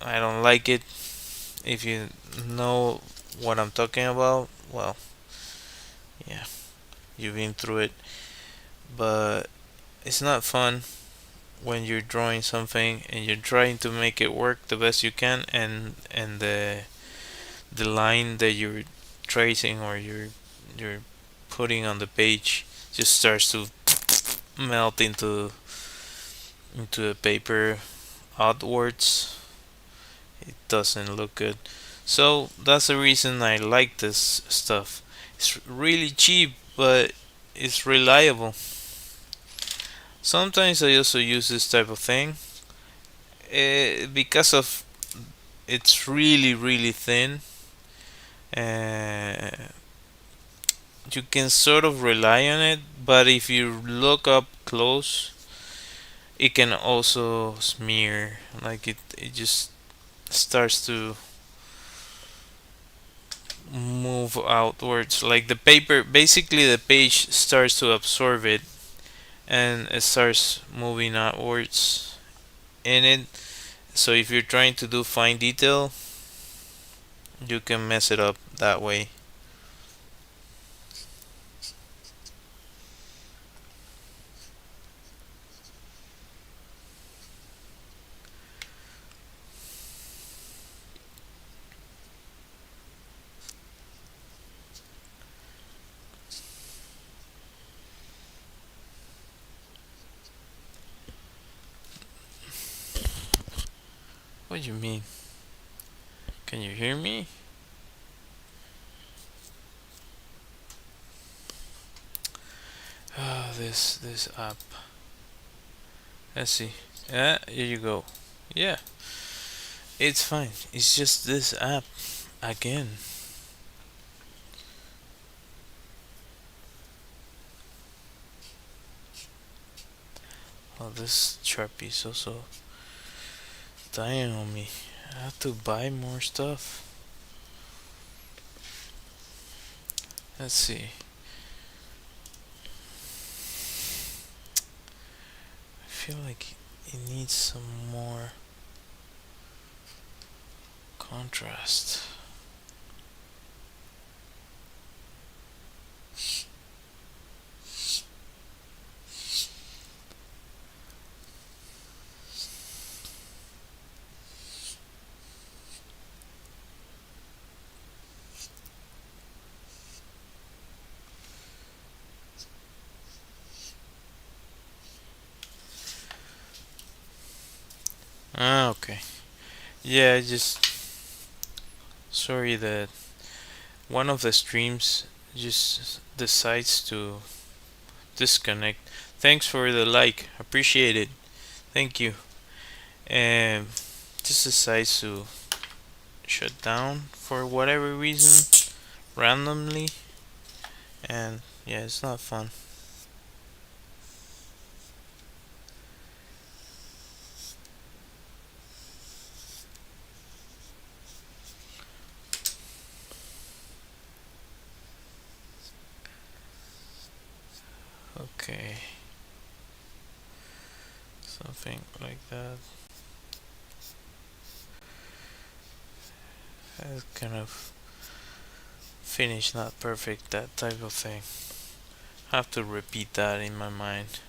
S1: I don't like it. If you know what I'm talking about, well, yeah, you've been through it. But it's not fun when you're drawing something and you're trying to make it work the best you can, and the line that you're tracing or you're putting on the page just starts to melt into the paper outwards. It doesn't look good. So that's the reason I like this stuff. It's really cheap, but it's reliable. Sometimes I also use this type of thing because of it's really thin. Uh, you can sort of rely on it, but if you look up close, it can also smear. Like it just starts to move outwards. Like the paper, basically the page starts to absorb it and it starts moving outwards in it. So if you're trying to do fine detail, you can mess it up that way. What do you mean? Can you hear me? Oh, this app. Let's see. Yeah, here you go. Yeah, it's fine. It's just this app again. Oh, this Sharpie is also dying on me. I have to buy more stuff. Let's see. I feel like it needs some more contrast. Ah, okay. Yeah, I just sorry that one of the streams just decides to disconnect. Thanks for the like. Appreciate it. Thank you. And just decides to shut down for whatever reason randomly, and yeah, it's not fun. Okay, something like that. That's kind of finished, not perfect, that type of thing. I have to repeat that in my mind.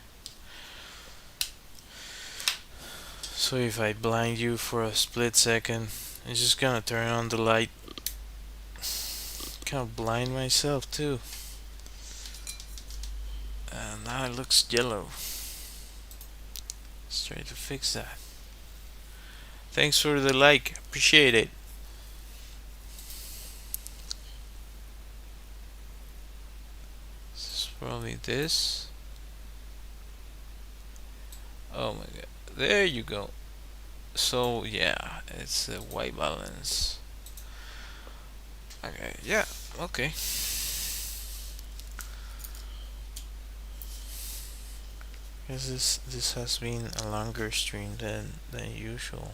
S1: So if I blind you for a split second, it's just gonna turn on the light. Kind of blind myself too. And now it looks yellow. Let's try to fix that. Thanks for the like, appreciate it. This is probably this. Oh my god, there you go. So yeah, it's a white balance. Okay, yeah, okay. Because this has been a longer stream than usual.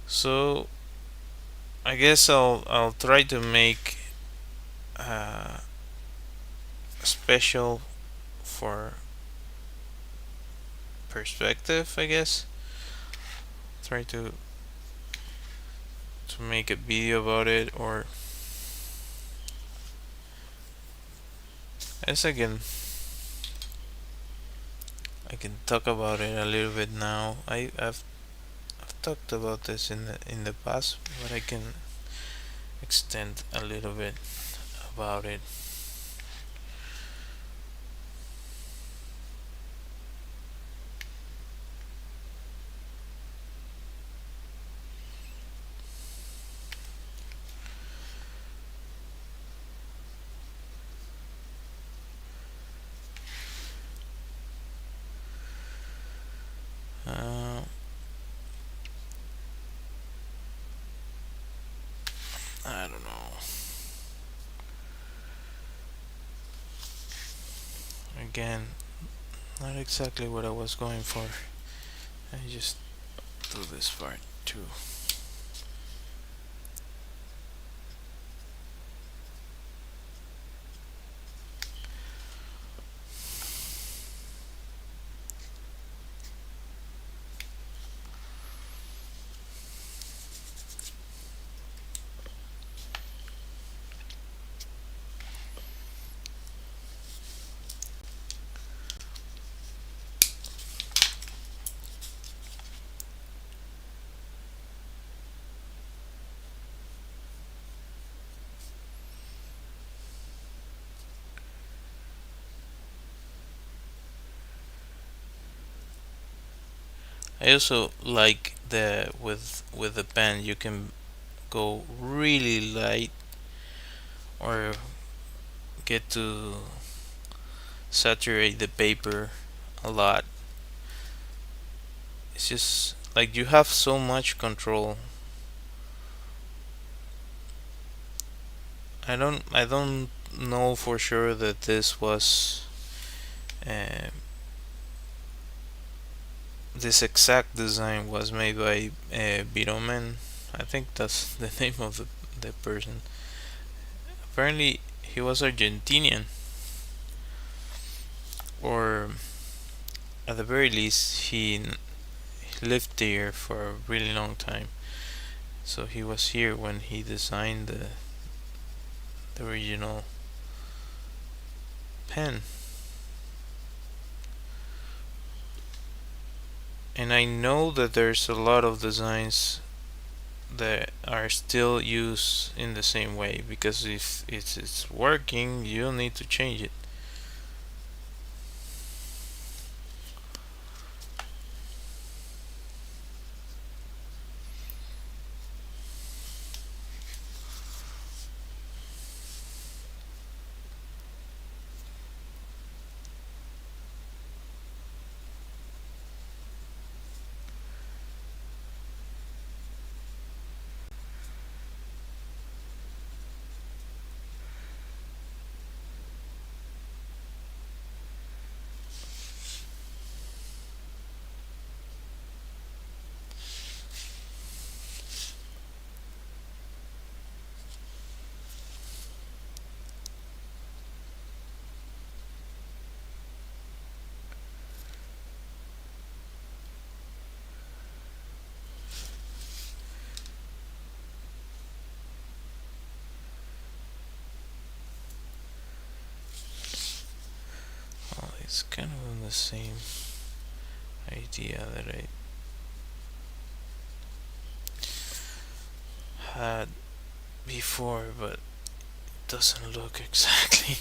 S1: So I guess I'll try to make a special for perspective. I guess try to make a video about it, or as I can talk about it a little bit now. I've talked about this in the past, but I can extend a little bit about it. Uh, I don't know. Again, not exactly what I was going for. I just do this part too. I also like the with the pen you can go really light or get to saturate the paper a lot. It's just like you have so much control. I don't know for sure that this was uh, this exact design was made by Biromen. I think that's the name of the person. Apparently, he was Argentinian, or at the very least, he lived there for a really long time. So he was here when he designed the original pen. And I know that there's a lot of designs that are still used in the same way, because if it's working, you don't need to change it. It's kind of on the same idea that I had before, but it doesn't look exactly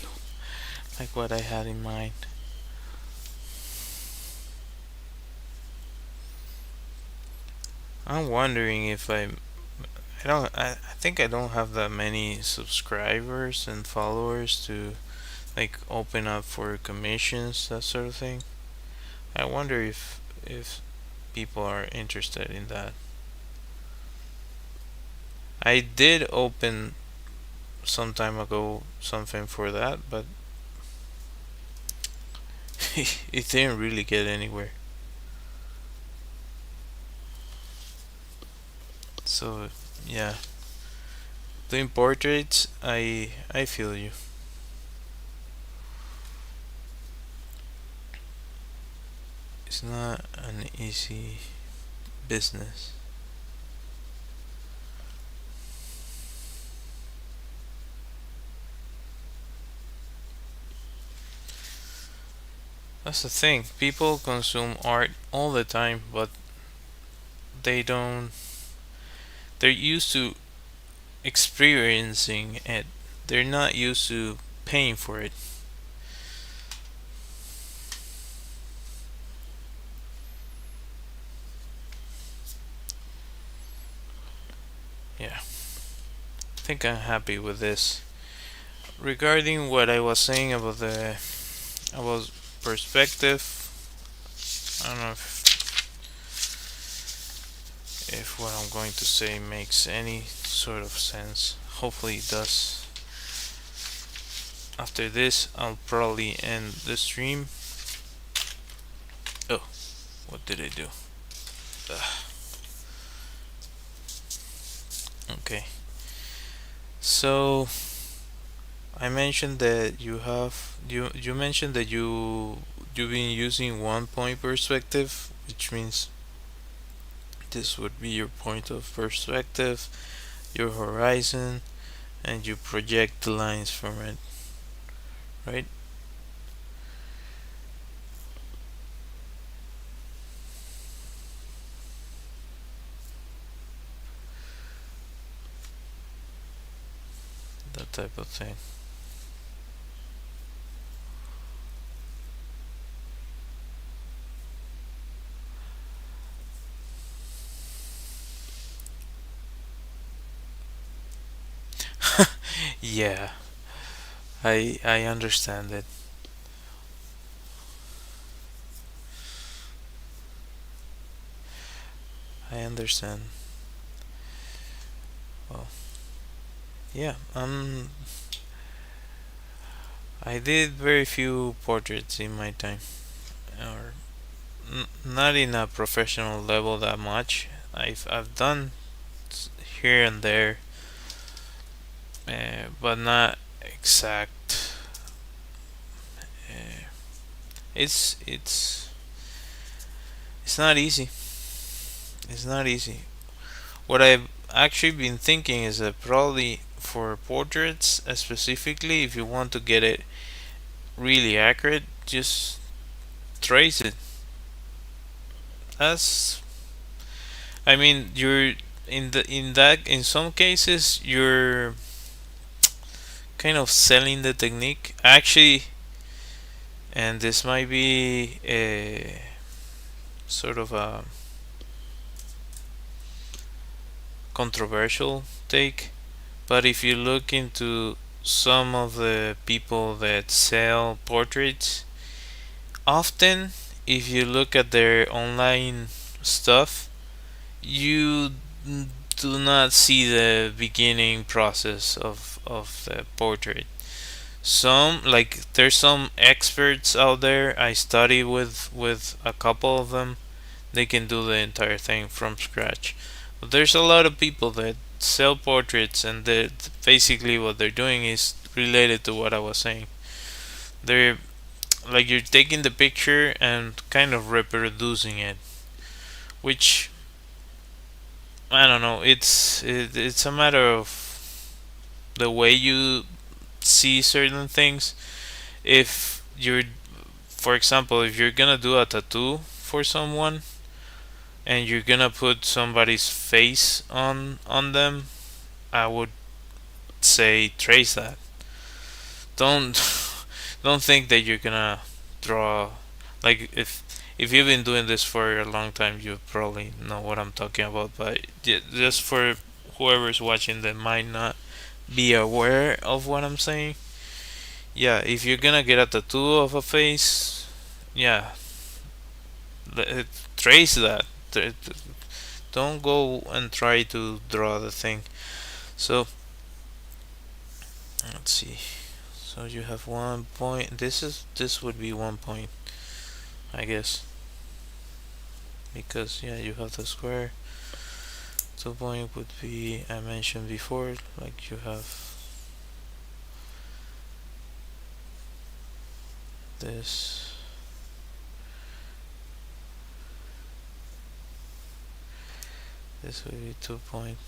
S1: like what I had in mind. I'm wondering if I think I don't have that many subscribers and followers to like open up for commissions, that sort of thing. I wonder if people are interested in that. I did open some time ago something for that, but it didn't really get anywhere. So yeah, doing portraits, I feel you. It's not an easy business. That's the thing. People consume art all the time, but they don't. They're used to experiencing it. They're not used to paying for it. Yeah, I think I'm happy with this. Regarding what I was saying about the about perspective, I don't know if what I'm going to say makes any sort of sense. Hopefully it does. After this, I'll probably end the stream. Oh, what did I do? Ugh. Okay. So I mentioned that you mentioned that you've been using 1 point perspective, which means this would be your point of perspective, your horizon, and you project the lines from it, right? That type of thing. Yeah, I understand it. I understand. Well, yeah. I did very few portraits in my time, or not in a professional level that much. I've done here and there, but not exact. Uh, it's not easy. It's not easy. What I've actually been thinking is that probably for portraits, specifically, if you want to get it really accurate, just trace it. That's. I mean, you're in some cases you're kind of selling the technique. Actually, and this might be a sort of a controversial take, but if you look into some of the people that sell portraits, often if you look at their online stuff, you do not see the beginning process of the portrait. Some, like, there's some experts out there. I study with a couple of them. They can do the entire thing from scratch. But there's a lot of people that sell portraits, and that basically what they're doing is related to what I was saying. They're like, you're taking the picture and kind of reproducing it, which I don't know. It's a matter of the way you see certain things. If you're for example, if you're gonna do a tattoo for someone and you're gonna put somebody's face on them, I would say trace that. Don't don't think that you're gonna draw, like, if you've been doing this for a long time, you probably know what I'm talking about. But just for whoever's watching that might not be aware of what I'm saying, yeah, if you're gonna get a tattoo of a face, yeah, trace that. Don't go and try to draw the thing. So let's see. So you have 1 point. This would be 1 point, I guess, because yeah, you have the square. 2 point would be, I mentioned before, like you have this. This would be 2 point.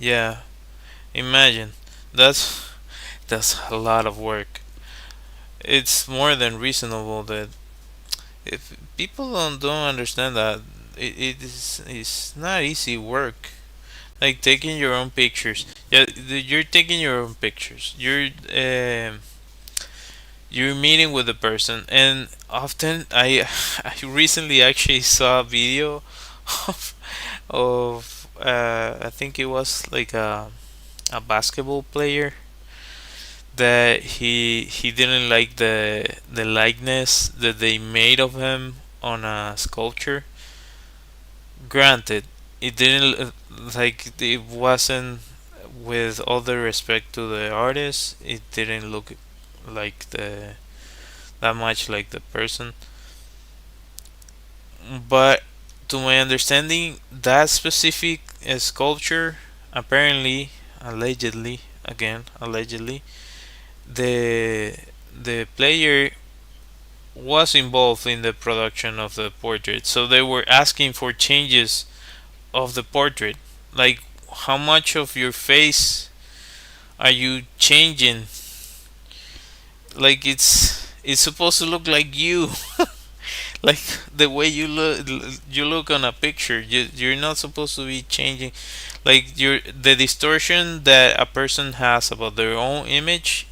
S1: Yeah, imagine that's a lot of work. It's more than reasonable that if people don't understand that it is it's not easy work. Like taking your own pictures. Yeah, you're taking your own pictures. You're meeting with the person, and often I recently actually saw a video of I think it was like a basketball player that he didn't like the likeness that they made of him on a sculpture. Granted, it didn't like it wasn't, with all the respect to the artist, it didn't look like the that much like the person. But to my understanding, that specific sculpture, apparently, allegedly, again allegedly, the the player was involved in the production of the portrait, so they were asking for changes of the portrait, like how much of your face are you changing, like it's supposed to look like you. Like the way you look on a picture, you're not supposed to be changing, like the distortion that a person has about their own image.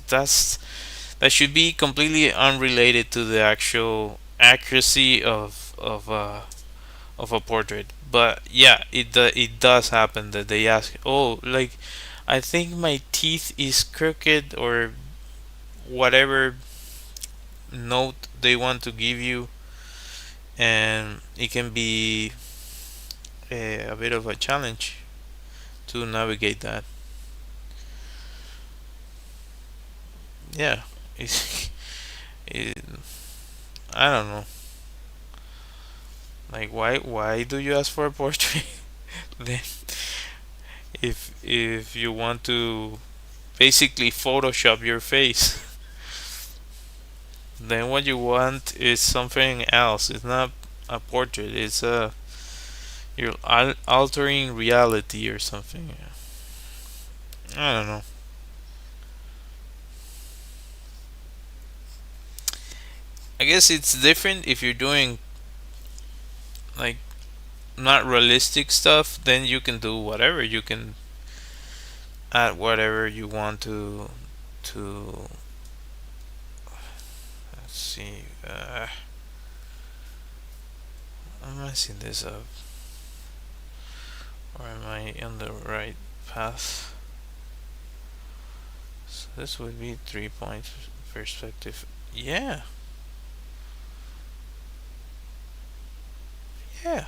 S1: That's that should be completely unrelated to the actual accuracy of a portrait. But yeah, it does happen that they ask, oh, like, I think my teeth is crooked, or whatever note they want to give you, and it can be a bit of a challenge to navigate that. Yeah, it's it, I don't know. Like, why do you ask for a portrait? Then if you want to basically Photoshop your face, then what you want is something else. It's not a portrait. It's a you're altering reality or something. I don't know. I guess it's different if you're doing like not realistic stuff. Then you can do whatever. You can add whatever you want to. Let's see. I'm messing this up. Or am I on the right path? So this would be 3 point perspective. Yeah, yeah.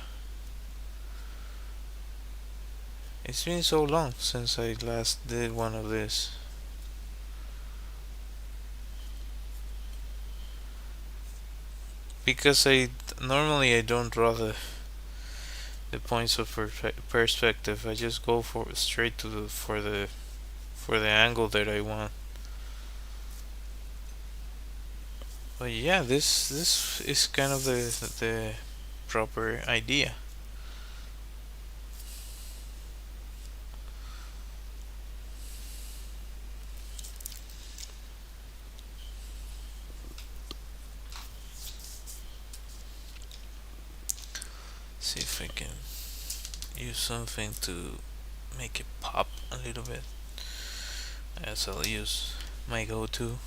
S1: It's been so long since I last did one of this. Because I don't draw the points of perspective. I just go for straight to the angle that I want. But yeah, this is kind of the proper idea. see if I can use something to make it pop a little bit. As I'll use my go-to.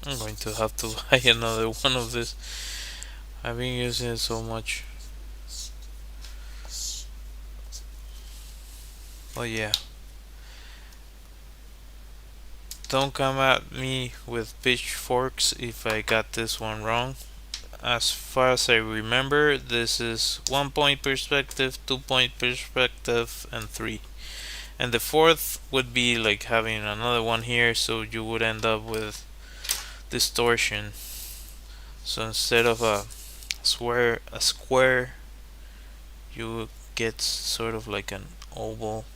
S1: I'm going to have to buy another one of this. I've been using it so much. Oh yeah. Don't come at me with pitchforks if I got this one wrong. As far as I remember, this is 1 point perspective, 2 point perspective, and 3. And the fourth would be like having another one here, so you would end up with distortion. So instead of a square, you would get sort of like an oval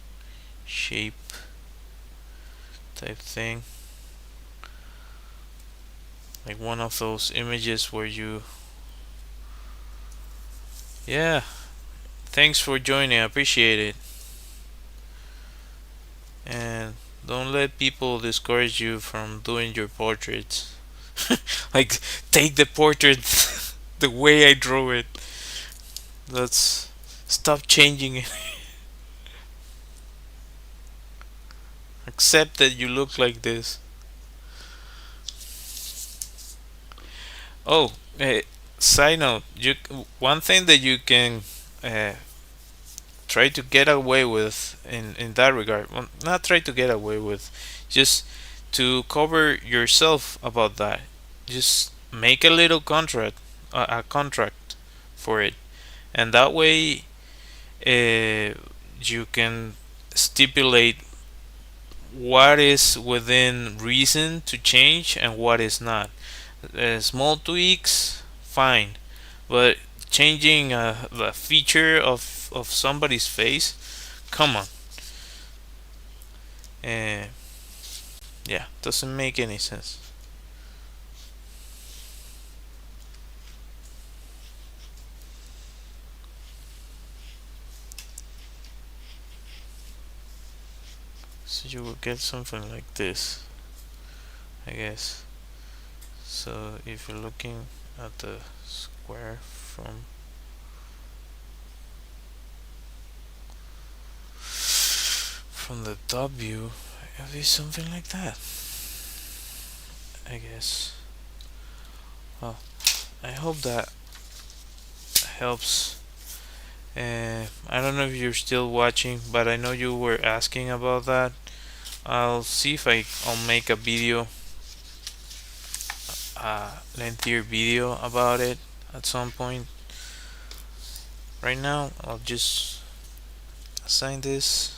S1: shape type thing. Like one of those images where you. Yeah, thanks for joining, I appreciate it. And don't let people discourage you from doing your portraits. Like, take the portrait the way I drew it. Let's stop changing it. Accept that you look like this. Oh, side note, one thing that you can uh, try to get away with in that regard, well, not try to get away with, just to cover yourself about that. Just make a little contract, a contract for it, and that way you can stipulate what is within reason to change and what is not. Small tweaks, fine, but changing the feature of somebody's face, come on. Uh, yeah, doesn't make any sense. So you will get something like this, I guess. So if you're looking at the square from the top view, it'll be something like that, I guess. Well, I hope that helps. I don't know if you're still watching, but I know you were asking about that. I'll see if I'll make a video, lengthier video about it at some point. Right now, I'll just assign this.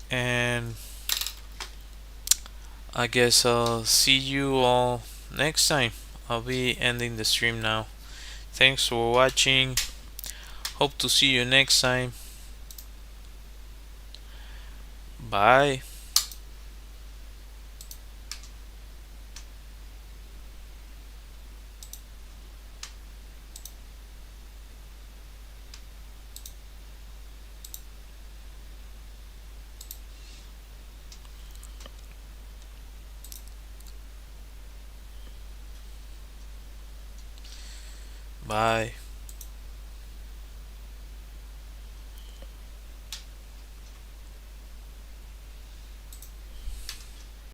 S1: And I guess I'll see you all next time. I'll be ending the stream now. Thanks for watching. Hope to see you next time. Bye. Bye.